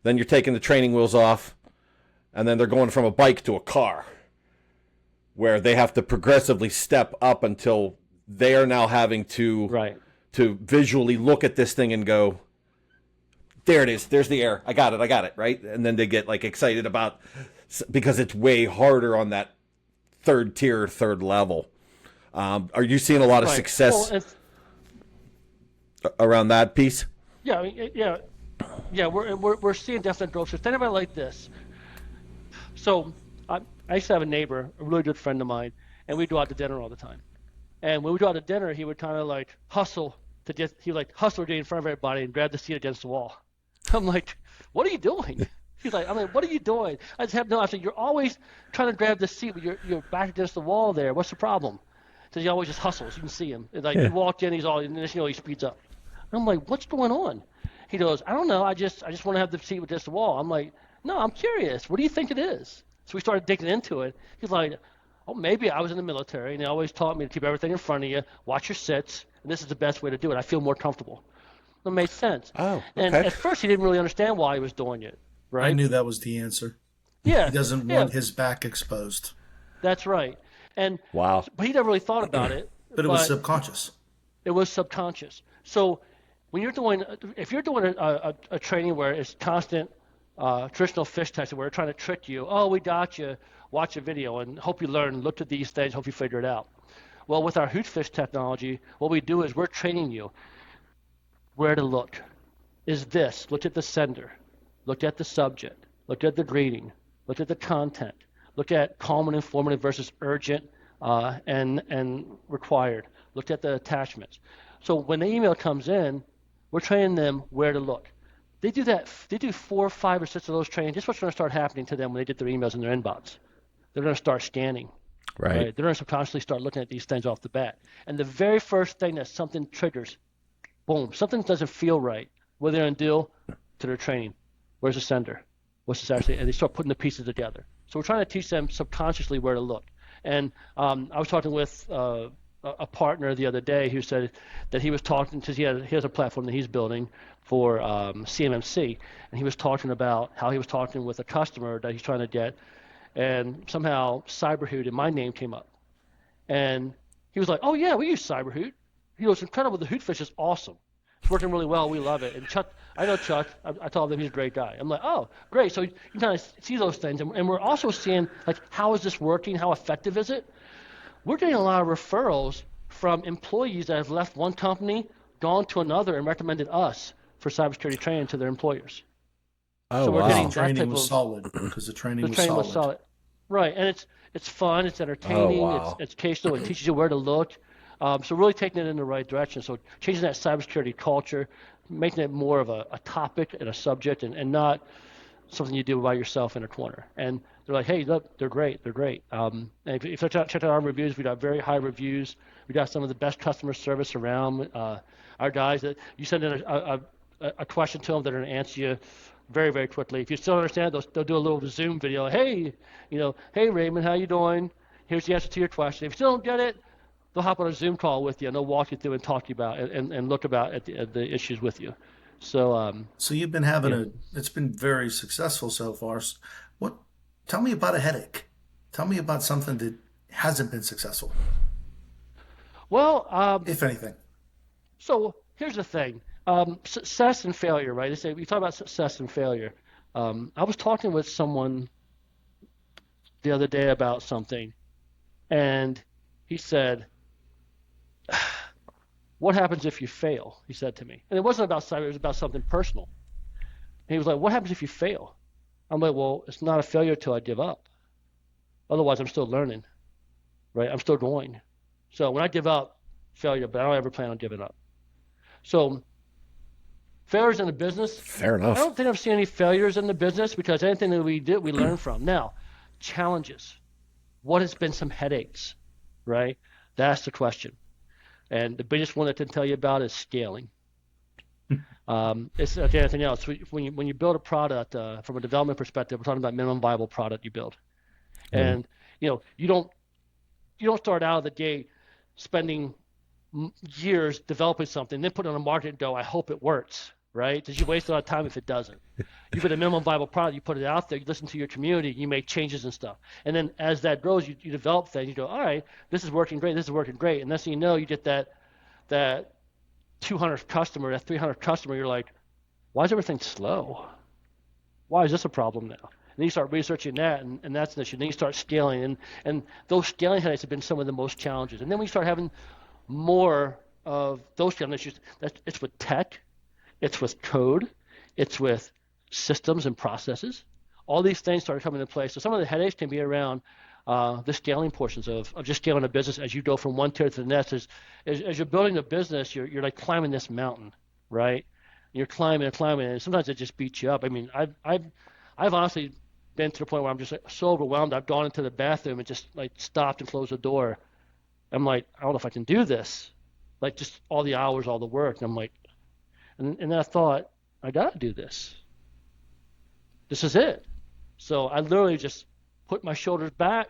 then you're taking the training wheels off, and then they're going from a bike to a car, where they have to progressively step up until they are now having to visually look at this thing and go, there it is. There's the air. I got it, right? And then they get like excited about, because it's way harder on that third tier, third level. Are you seeing a lot of success around that piece? Yeah, we're seeing definite growth. So think about it like this. So I used to have a neighbor, a really good friend of mine, and we'd go out to dinner all the time. And when we go out to dinner, he would kind of like hustle to get in front of everybody and grab the seat against the wall. I'm like, what are you doing? He's like, what are you doing? I just have no. I said, you're always trying to grab the seat, but you're back against the wall there. What's the problem? because he always just hustles. You can see him. Like he walked in, and then, he speeds up. And I'm like, what's going on? He goes, I don't know. I just want to have the seat with just the wall. I'm like, no, I'm curious. What do you think it is? So we started digging into it. He's like, oh, maybe I was in the military, and they always taught me to keep everything in front of you, watch your sits, and this is the best way to do it. I feel more comfortable. It made sense. Oh, okay. And at first, he didn't really understand why he was doing it, right? I knew that was the answer. Yeah. He doesn't want his back exposed. That's right. And Wow. but he never really thought about it. But it was subconscious. It was subconscious. So when if you're doing a training where it's constant traditional fish testing, where we're trying to trick you, oh, we got you, watch a video and hope you learn, look at these things, hope you figure it out. Well, with our Hootfish technology, what we do is we're training you where to look. Is this, look at the sender, look at the subject, look at the greeting, look at the content, look at calm and informative versus urgent and required, look at the attachments. So when the email comes in, we're training them where to look. They do 4, 5, or 6 of those trainings. This is what's going to start happening to them when they get their emails in their inbox. They're going to start scanning. Right. They're going to subconsciously start looking at these things off the bat. And the very first thing that something triggers, boom, something doesn't feel right. What they're going to do to their training. Where's the sender? What's this actually? And they start putting the pieces together. So we're trying to teach them subconsciously where to look. And I was talking with a partner the other day who said that he was talking, because he has a platform that he's building for CMMC, and he was talking about how he was talking with a customer that he's trying to get, and somehow CyberHoot and my name came up. And he was like, oh yeah, we use CyberHoot. He goes, incredible, the Hootfish is awesome. It's working really well, we love it. And Chuck, I know Chuck, I told him he's a great guy. I'm like, oh, great. So you kind of see those things. And we're also seeing, like, how is this working? How effective is it? We're getting a lot of referrals from employees that have left one company, gone to another, and recommended us for cybersecurity training to their employers. Oh, so we're wow. getting The training was solid because the training was solid. Right, and it's fun, it's entertaining, wow. it's educational, it teaches you where to look. So really taking it in the right direction. So changing that cybersecurity culture, making it more of a topic and a subject, and not something you do by yourself in a corner. And they're like, hey, look, they're great. And if you check out our reviews, we got very high reviews. We got some of the best customer service around. Our guys, that you send in a question to them, they're going to answer you very, very quickly. If you still understand, they'll do a little Zoom video. Hey, hey Raymond, how you doing? Here's the answer to your question. If you still don't get it, they'll hop on a Zoom call with you, and they'll walk you through and talk to you about it and look about at the issues with you. So you've been having it's been very successful so far. Tell me about a headache. Tell me about something that hasn't been successful. Well, if anything. So here's the thing. Success and failure, right? They say we talk about success and failure. I was talking with someone the other day about something, and he said, what happens if you fail? He said to me. And it wasn't about cyber, it was about something personal. And he was like, what happens if you fail? I'm like, well, it's not a failure until I give up. Otherwise, I'm still learning, right? I'm still going. So when I give up, failure, but I don't ever plan on giving up. So failures in the business. Fair enough. I don't think I've seen any failures in the business because anything that we did, we learn from. Now, challenges. What has been some headaches, right? That's the question. And the biggest one that I can tell you about is scaling. It's like anything else. When you build a product from a development perspective, we're talking about minimum viable product you build. And you don't start out of the gate spending years developing something, then put it on the market and go, I hope it works, right? Because you waste a lot of time if it doesn't. You put a minimum viable product, you put it out there, you listen to your community, you make changes and stuff. And then as that grows, you develop things, you go, all right, this is working great, this is working great. And next thing you know, you get that 200th customer, that 300th customer, you're like, why is everything slow? Why is this a problem now? And then you start researching that, and that's an issue. Then you start scaling, and those scaling headaches have been some of the most challenges. And then we start having more of those kind of issues. It's with tech, it's with code, it's with systems and processes. All these things start coming into play. So some of the headaches can be around the scaling portions of just scaling a business as you go from one tier to the next. As you're building a business, you're like climbing this mountain, right? You're climbing and climbing, and sometimes it just beats you up. I mean, I've honestly been to the point where I'm just like so overwhelmed. I've gone into the bathroom and just like stopped and closed the door I'm like, I don't know if I can do this. Like just all the hours, all the work. And I'm like, and then I thought, I gotta do this. This is it. So I literally just put my shoulders back,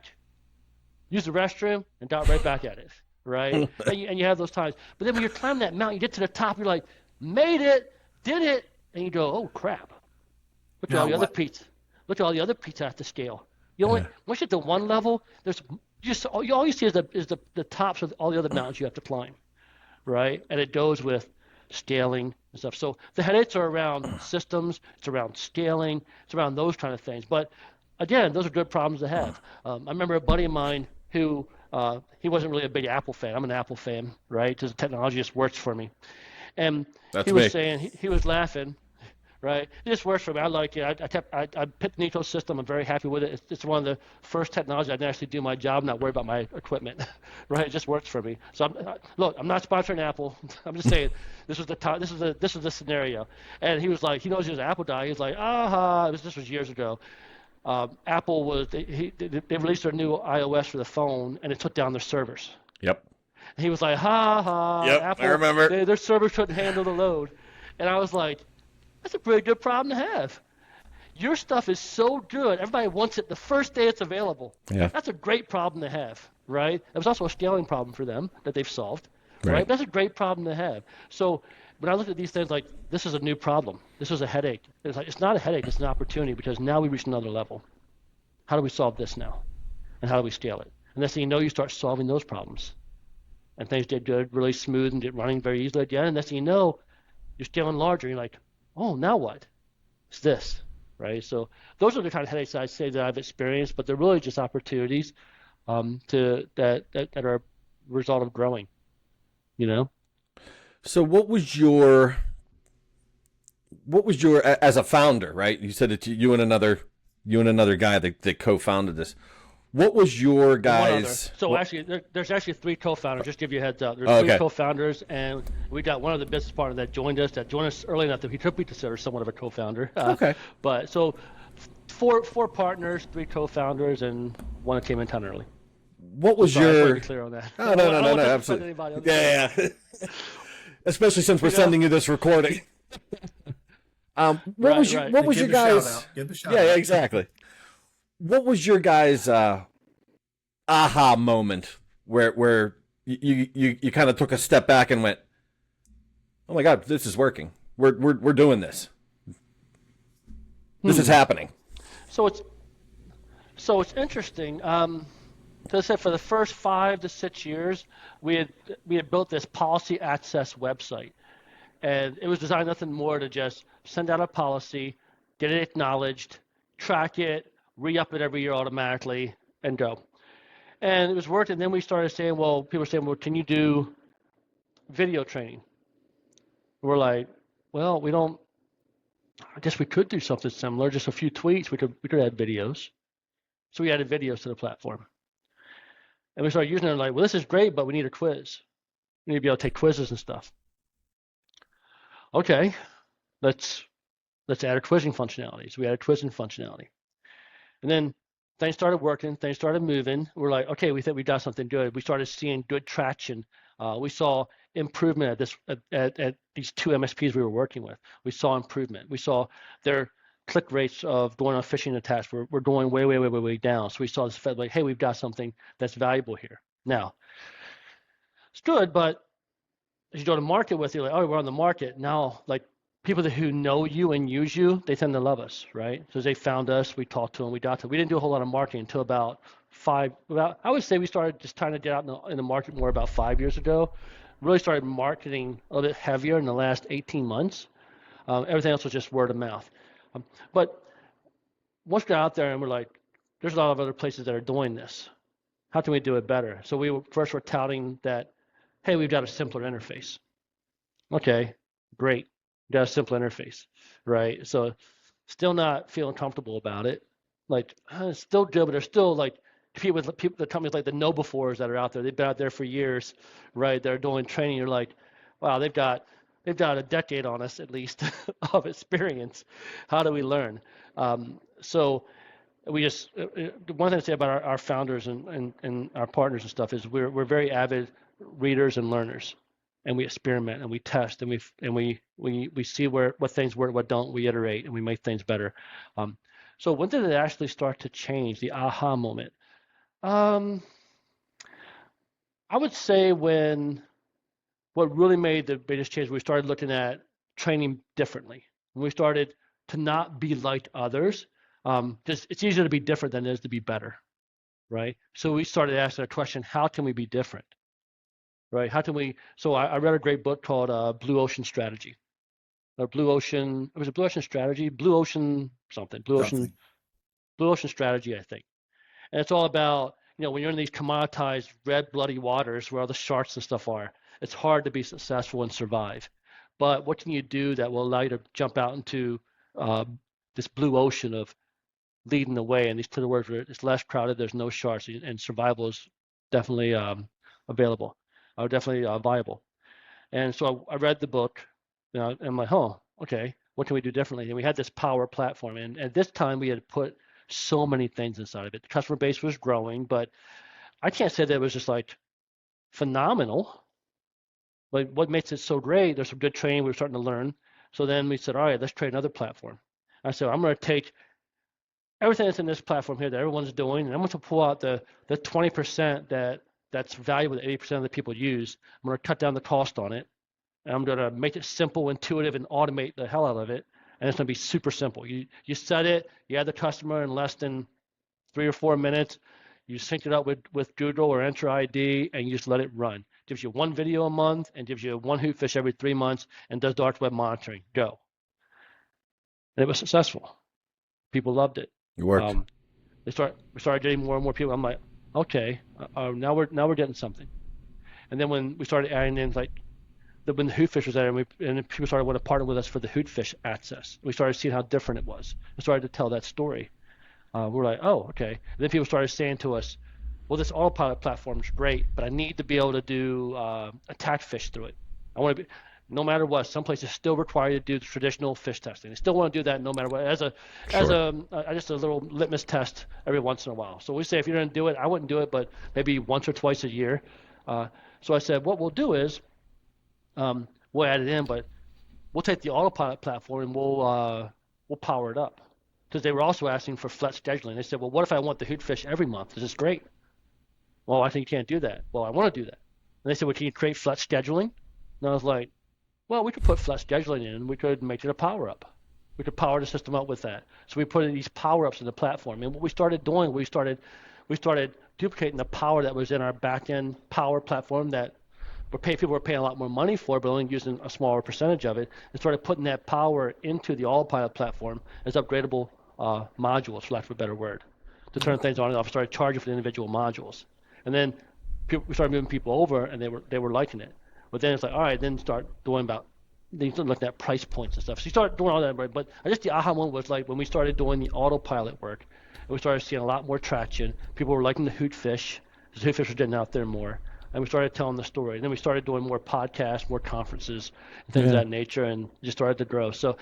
use the restroom, and got right back at it, right? And you have those times. But then when you're climbing that mountain, you get to the top, you're like, made it, did it, and you go, oh crap! Look at all the other peaks. Look at all the other peaks I have to scale. You only once you get to one level, there's just all you see is the tops of all the other mountains you have to climb, right? And it goes with scaling and stuff. So the headaches are around systems, it's around scaling, it's around those kind of things. But again, those are good problems to have. I remember a buddy of mine who he wasn't really a big Apple fan. I'm an Apple fan, right? Because the technology just works for me. And That's he was me. saying he was laughing, right? It just works for me. I like it. I picked an ecosystem. I'm very happy with it. It's one of the first technologies I can actually do my job, not worry about my equipment, right? It just works for me. So look, I'm not sponsoring Apple. I'm just saying this was the scenario. And he was like, he knows he was an Apple guy. He was like, this was years ago. Apple was they released their new iOS for the phone, and it took down their servers. Yep. And he was like, Yep, Apple, I remember. their servers couldn't handle the load. And I was like, that's a pretty good problem to have. Your stuff is so good, everybody wants it the first day it's available. Yeah. That's a great problem to have, right? It was also a scaling problem for them that they've solved, right? Right. That's a great problem to have. So when I look at these things like, this is a new problem. This is a headache. It's like, it's not a headache, it's an opportunity because now we reach another level. How do we solve this now? And how do we scale it? And next thing you know, you start solving those problems. And things get good, really smooth, and get running very easily again. And next thing you know, you're scaling larger. You're like, oh, now what? It's this, right? So those are the kind of headaches I say that I've experienced, but they're really just opportunities that are a result of growing, you know? So what was your as a founder, right? You said that you and another guy that co-founded this. What was your guys? So actually, there's actually 3 co-founders. Just to give you a heads up. There's 3 co-founders, and we got one of the business partners that joined us early enough that he could be considered somewhat of a co-founder. Okay. But so four partners, 3 co-founders, and one that came in town early. What was I want to your? be clear on that. Oh, no, absolutely. Yeah. Especially since we're sending you this recording. What was your guys? Give the shout Yeah, out. exactly. What was your guys' aha moment where you kind of took a step back and went, "Oh my God, this is working. We're doing this. This is happening." So it's interesting. As I said, for the first 5 to 6 years, we had built this policy access website, and it was designed nothing more to just send out a policy, get it acknowledged, track it, re-up it every year automatically, and go. And it was working. Then we started saying, people were saying, can you do video training? We're like, well, we don't. I guess we could do something similar, just a few tweaks. We could add videos. So we added videos to the platform. And we started using it like, well, this is great, but we need a quiz. We need to be able to take quizzes and stuff. Okay, let's add a quizzing functionality. So we added quizzing functionality. And then things started working, things started moving. We're like, okay, we think we got something good. We started seeing good traction. We saw improvement at these 2 MSPs we were working with. We saw improvement. We saw their click rates of going on phishing attacks were going way down. So we saw this like, hey, we've got something that's valuable here. Now, it's good, but as you go to market with, you're like, oh, we're on the market. Now, like, people who know you and use you, they tend to love us, right? So they found us, we talked to them, we got to them. We didn't do a whole lot of marketing until about I would say we started just trying to get out in the market more about 5 years ago. Really started marketing a little bit heavier in the last 18 months. Everything else was just word of mouth. But once we got out there and we're like, there's a lot of other places that are doing this. How can we do it better? So we first were touting that, hey, we've got a simpler interface. Okay, great. We've got a simple interface, right? So still not feeling comfortable about it. Like, it's still good, but there's still like the companies like the know-befores that are out there. They've been out there for years, right? They're doing training. You're like, wow, they've got a decade on us at least of experience. How do we learn? So we just the one thing to say about our founders and our partners and stuff is we're very avid readers and learners, and we experiment and we test and we see what things work, what don't. We iterate and we make things better. So when did it actually start to change? The aha moment. I would say what really made the biggest change, we started looking at training differently. When we started to not be like others. Just it's easier to be different than it is to be better, right? So we started asking a question: how can we be different, right? How can we? So I read a great book called Blue Ocean Strategy, or Blue Ocean. Was it Blue Ocean Strategy? Blue Ocean something. Blue Ocean Strategy, I think. And it's all about when you're in these commoditized red bloody waters where all the sharks and stuff are. It's hard to be successful and survive. But what can you do that will allow you to jump out into this blue ocean of leading the way, and these two words where it's less crowded, there's no sharks, and survival is definitely available, or definitely viable. And so I read the book, and I'm like, oh, okay, what can we do differently? And we had this power platform, and at this time we had put so many things inside of it. The customer base was growing, but I can't say that it was just like phenomenal. But what makes it so great, there's some good training we were starting to learn. So then we said, all right, let's try another platform. I said, I'm going to take everything that's in this platform here that everyone's doing, and I'm going to pull out the 20% that's valuable that 80% of the people use. I'm going to cut down the cost on it, and I'm going to make it simple, intuitive, and automate the hell out of it. And it's going to be super simple. You set it, you add the customer in less than 3 or 4 minutes, you sync it up with Google or Enter ID, and you just let it run. Gives you 1 video a month and gives you 1 hoot fish every 3 months and does dark web monitoring. Go. And it was successful. People loved it. It worked. We started getting more and more people. I'm like, okay, now we're getting something. And then when we started adding in when the hoot fish was there, and people started wanting to partner with us for the hoot fish access. We started seeing how different it was. We started to tell that story. We're like, oh, okay. And then people started saying to us, well, this autopilot platform is great, but I need to be able to do attack fish through it. I want to be, no matter what. Some places still require you to do the traditional fish testing. They still want to do that no matter what, as just a little litmus test every once in a while. So we say if you're going to do it, I wouldn't do it, but maybe once or twice a year. So I said, what we'll do is we'll add it in, but we'll take the autopilot platform and we'll power it up. Because they were also asking for flex scheduling. They said, well, what if I want the hoot fish every month? This is great. Well, I think you can't do that. Well, I want to do that. And they said, well, can you create flex scheduling? And I was like, well, we could put flex scheduling in, and we could make it a power up. We could power the system up with that. So we put in these power ups in the platform. And what we started doing, we started duplicating the power that was in our back end power platform that people were paying a lot more money for, but only using a smaller percentage of it, and started putting that power into the autopilot platform as upgradable modules, for lack of a better word, to turn things on and off. Started charging for the individual modules. And then we started moving people over, and they were liking it. But then it's like, all right, then start looking at price points and stuff. So you start doing all that, right? But I guess the aha moment was like when we started doing the autopilot work, and we started seeing a lot more traction. People were liking the hoot fish, because the hoot fish were getting out there more. And we started telling the story. And then we started doing more podcasts, more conferences, and things of that nature, and just started to grow. So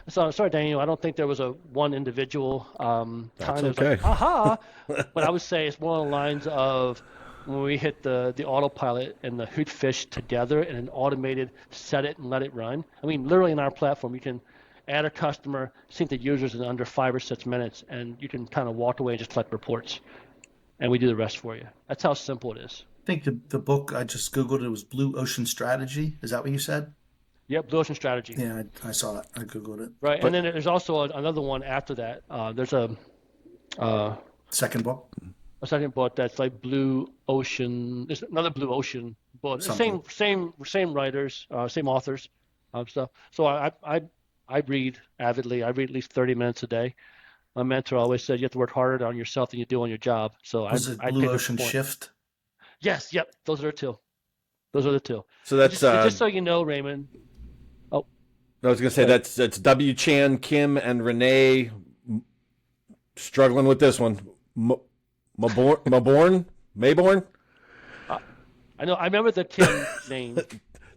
sorry, Daniel, I don't think there was a one individual time that was like, aha. But I would say it's more along the lines of when we hit the autopilot and the hoot fish together in an automated set it and let it run. I mean, literally in our platform, you can add a customer, sync the users in under 5 or 6 minutes, and you can kind of walk away and just collect reports. And we do the rest for you. That's how simple it is. I think the book, I just Googled it, was Blue Ocean Strategy. Is that what you said? Yep, Blue Ocean Strategy. Yeah, I saw it. I Googled it. Right, and then there's also another one after that. There's a second book? A second book that's like Blue Ocean. There's another Blue Ocean book. Same writers, same authors, stuff. So I read avidly. I read at least 30 minutes a day. My mentor always said you have to work harder on yourself than you do on your job. So Was it Blue Ocean Shift? Yes, yep. Those are the two. So that's just so you know, Raymond. Oh, I was gonna say that's W. Chan, Kim, and Renee struggling with this one. Mayborn. I know. I remember the Kim name.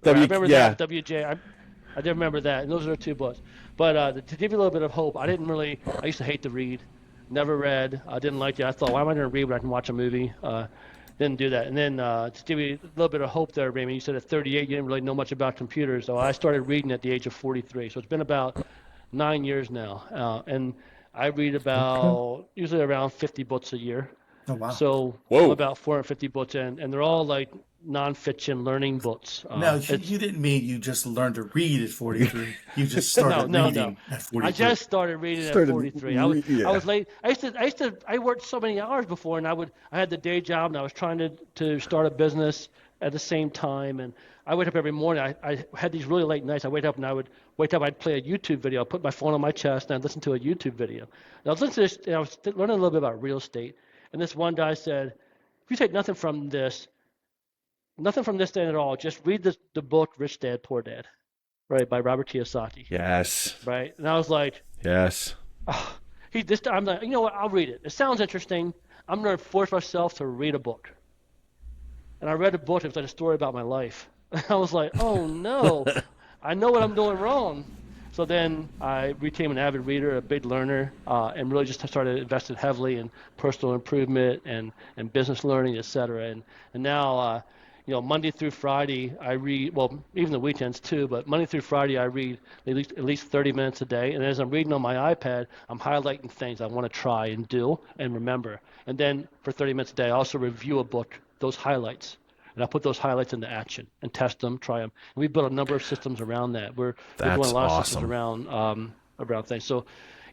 I remember that WJ. I did remember that, and those are the two books. But to give you a little bit of hope, I used to hate to read. Never read. I didn't like it. I thought, why am I going to read when I can watch a movie? Didn't do that. And then to give you a little bit of hope there, Raymond, you said at 38 you didn't really know much about computers. So I started reading at the age of 43. So it's been about 9 years now. And I read about usually around 50 books a year. Oh, wow. So Whoa. I'm about 450 books in, and they're all like nonfiction learning books. No, you didn't mean you just learned to read at 43. You just started reading at 43. I just started reading at 43. I was late. I worked so many hours before, and I had the day job, and I was trying to start a business at the same time. And I wake up every morning. I had these really late nights. I'd play a YouTube video. I'd put my phone on my chest, and I'd listen to a YouTube video. And I was listening to this, and I was learning a little bit about real estate. And this one guy said, if you take nothing from this day at all, just read the book Rich Dad, Poor Dad, right, by Robert Kiyosaki. Yes. Right? And I was like, Yes. oh, I'm like, you know what, I'll read it. It sounds interesting. I'm going to force myself to read a book. And I read a book. It was like a story about my life. I was like, oh, no. I know what I'm doing wrong. So then I became an avid reader, a big learner, and really just started investing heavily in personal improvement and business learning, et cetera. And now, Monday through Friday, I read, well, even the weekends too, but Monday through Friday, I read at least 30 minutes a day. And as I'm reading on my iPad, I'm highlighting things I want to try and do and remember. And then for 30 minutes a day, I also review a book, those highlights. And I put those highlights into action and test them, try them. And we built a number of systems around that. We're doing a lot of systems around things. So,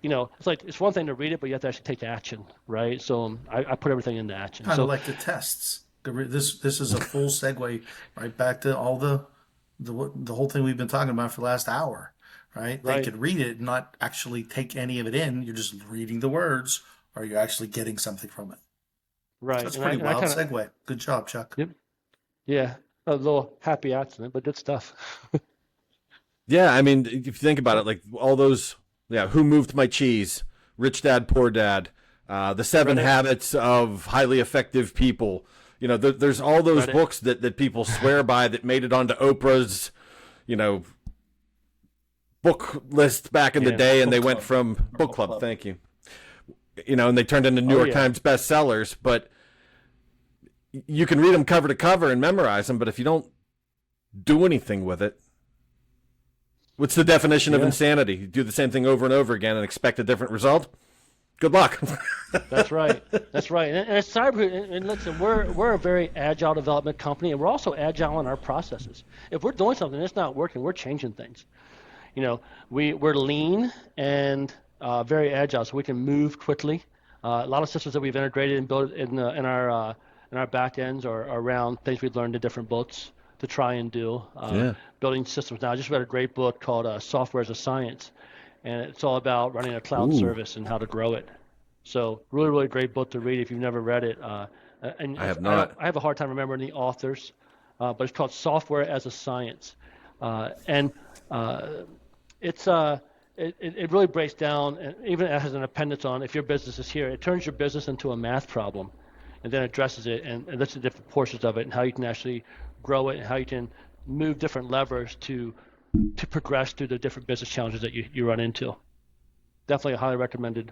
it's one thing to read it, but you have to actually take action, right? So I put everything into action. Kind of like the tests. This is a full segue right back to all the whole thing we've been talking about for the last hour, right? They could read it and not actually take any of it in. You're just reading the words, or you're actually getting something from it. Right. So that's pretty wild segue. Good job, Chuck. Yep. Yeah, a little happy accident, but good stuff. Yeah, I mean, if you think about it, like all those, Who Moved My Cheese, Rich Dad, Poor Dad, The 7 Habits of Highly Effective People. There's all those books that people swear by that made it onto Oprah's, book list back in the day, and they went from book club. Thank you. And they turned into New York Times bestsellers, but you can read them cover to cover and memorize them, but if you don't do anything with it, what's the definition of insanity? You do the same thing over and over again and expect a different result? Good luck. That's right. That's right. And at CyberHoot, and listen, we're a very agile development company, and we're also agile in our processes. If we're doing something that's not working, we're changing things. We're lean and very agile, so we can move quickly. A lot of systems that we've integrated and built in our back ends are around things we've learned in different books to try and do. Building systems now. I just read a great book called Software as a Science, and it's all about running a cloud service and how to grow it. So really, really great book to read if you've never read it. And I have not. I have a hard time remembering the authors, but it's called Software as a Science. It really breaks down, and even it has an appendix on if your business is here, it turns your business into a math problem and then addresses it and looks at different portions of it and how you can actually grow it and how you can move different levers to progress through the different business challenges that you run into. Definitely a highly recommended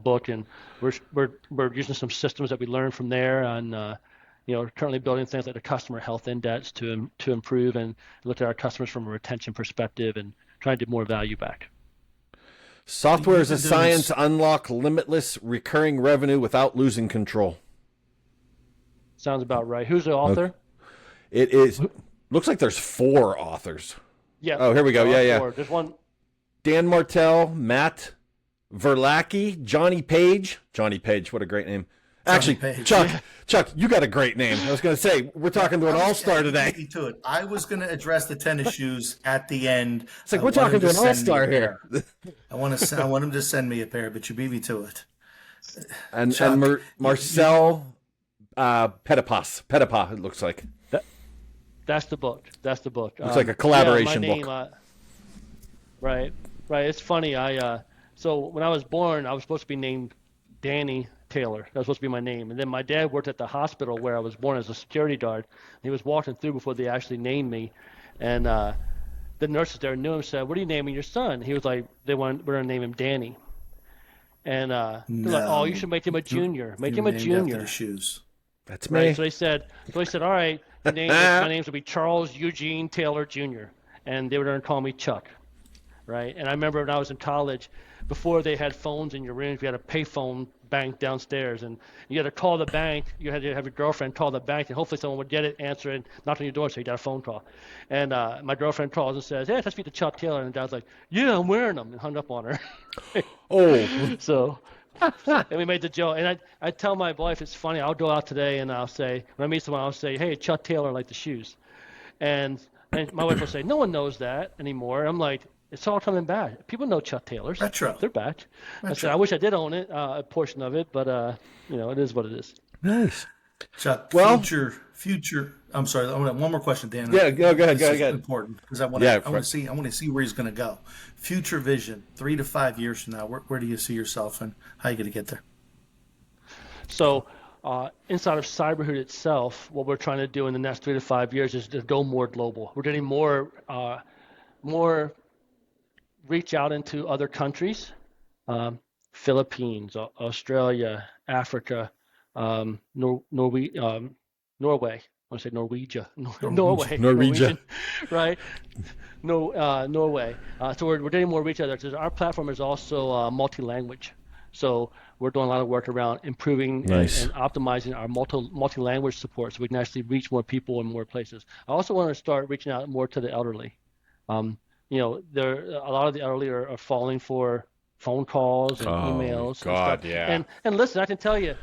book, and we're using some systems that we learned from there, and currently building things like the customer health index to improve and look at our customers from a retention perspective and trying to get more value back. Software as a Science, unlock limitless recurring revenue without losing control. Sounds about right. Who's the author? It is. Looks like there's 4 authors. Yeah. Oh, here we go. Yeah. There's one. Dan Martell, Matt Verlacki, Johnny Page. Johnny Page, what a great name. Actually, Page. Chuck, you got a great name. I was going to say, we're talking to an all-star today. To it. I was going to address the tennis shoes at the end. It's like we're talking to an all-star here. I want him to send me a pair, but you beat me to it. And Marcel Pettipas, it looks like. That's the book. Looks like a collaboration book. Right. It's funny. So when I was born, I was supposed to be named Danny Taylor. That was supposed to be my name. And then my dad worked at the hospital where I was born as a security guard. He was walking through before they actually named me. And the nurses there knew him and said, "What are you naming your son?" He was like, we're going to name him Danny. And they're like, "Oh, you should make him a junior. Make him a Named junior." after the shoes. That's me. Right. So they said, "All right, my name's gonna be Charles Eugene Taylor Jr." And they were going to call me Chuck. Right. And I remember when I was in college, before they had phones in your rooms, we had a payphone bank downstairs, and you had to call the bank. You had to have your girlfriend call the bank, and hopefully someone would get it, answer it, knock on your door, so you got a phone call. And my girlfriend calls and says, "Hey, let's speak to Chuck Taylor." And Dad's like, "Yeah, I'm wearing them," and hung up on her. Oh, So, and we made the joke. And I tell my wife, it's funny, I'll go out today and I'll say, when I meet someone, I'll say, "Hey, Chuck Taylor, like the shoes." And my wife will say, "No one knows that anymore." I'm like, it's all coming back. People know Chuck Taylors. Retro. They're back. I Retro. said, I wish I did own it, a portion of it, but it is what it is. nice. Chuck, Well- future. I'm sorry. I want one more question, Dan. Yeah, go ahead. This is important because I want Yeah, to see. I want to see where he's going to go. Future vision, 3 to 5 years from now. Where do you see yourself, and how are you going to get there? So inside of CyberHoot itself, what we're trying to do in the next 3 to 5 years is to go more global. We're getting more reach out into other countries, Philippines, Australia, Africa, Norway. I want to say Norwegia. Norway. Norwegia. Right? No, Norway. So we're getting more reach out there because our platform is also multi-language. So we're doing a lot of work around improving Nice. and optimizing our multi-language support so we can actually reach more people in more places. I also want to start reaching out more to the elderly. There a lot of the elderly are falling for phone calls and emails. God, and stuff. yeah. And listen, I can tell you,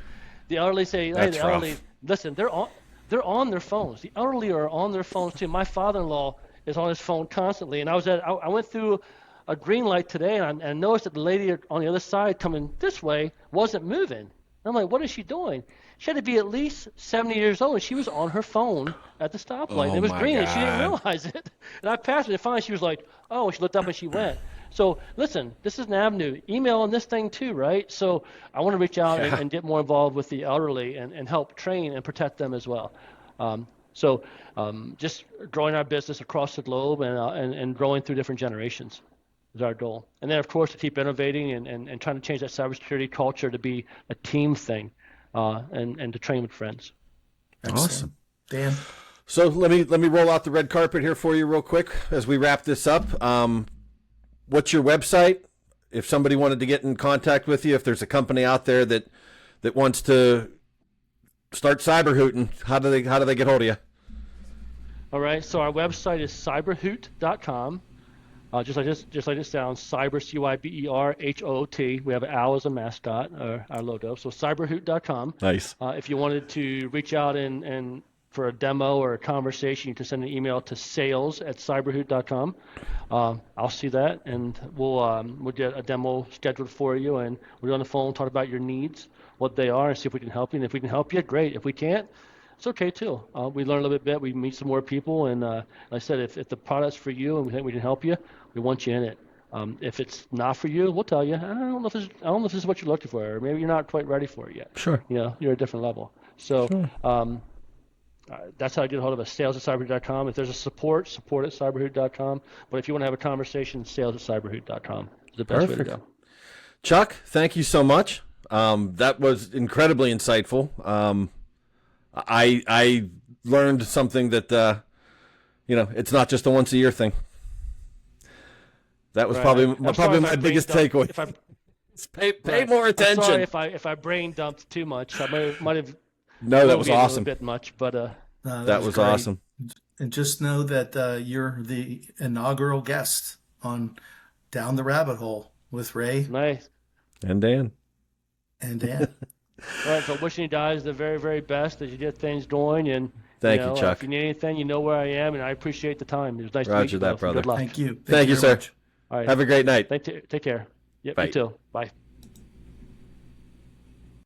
the elderly say, "Hey, That's the elderly, rough. listen, they're on their phones. The elderly are on their phones too. My father-in-law is on his phone constantly, and I went through a green light today, and I noticed that the lady on the other side coming this way wasn't moving. And I'm like, what is she doing? She had to be at least 70 years old, and she was on her phone at the stoplight. Oh, It was my green, and she didn't God. realize it. And I passed her, and finally she was like, oh, she looked up and she went. So listen, this is an avenue. Email on this thing too, right? So I want to reach out and get more involved with the elderly and help train and protect them as well. Just growing our business across the globe and growing through different generations is our goal. And then, of course, to keep innovating and trying to change that cybersecurity culture to be a team thing and to train with friends. Excellent. Awesome. Dan? So let me roll out the red carpet here for you real quick as we wrap this up. What's your website? If somebody wanted to get in contact with you, if there's a company out there that wants to start cyberhooting, how do they get hold of you? All right. So our website is cyberhoot.com. Just like this sounds, cyber, CYBERHOOT. We have an owl as a mascot, our logo. So cyberhoot.com. Nice. If you wanted to reach out and for a demo or a conversation, you can send an email to sales@cyberhoot.com. I'll see that, and we'll get a demo scheduled for you, and we'll be on the phone, talk about your needs, what they are, and see if we can help you. And if we can help you, great. If we can't, it's okay too. We learn a little bit. We meet some more people, and like I said, if the product's for you and we think we can help you, we want you in it. If it's not for you, we'll tell you. I don't know if this is what you're looking for, or maybe you're not quite ready for it yet. Sure. You're at a different level. So. Sure. That's how I get a hold of us, sales@cyberhoot.com. If there's a support at cyberhoot.com. But if you want to have a conversation, sales@cyberhoot.com is the best way to go. Chuck, thank you so much. That was incredibly insightful. I learned something that it's not just a once a year thing. That was Right. probably my biggest takeaway. Pay more attention. I'm sorry if I brain dumped too much. I might have. No, that was A awesome. bit much, but No, that was great. awesome. And just know that you're the inaugural guest on Down the Rabbit Hole with Ray nice. And Dan. and Dan. All right, so wishing you guys the very, very best as you get things going. And Thank you, Chuck. If you need anything, you know where I am, and I appreciate the time. It was nice to meet Roger you that, both. brother. Good luck. Thank you. Thank you, very sir. much. All right. Have a great night. Take care. Yep, Bye. you too. Bye.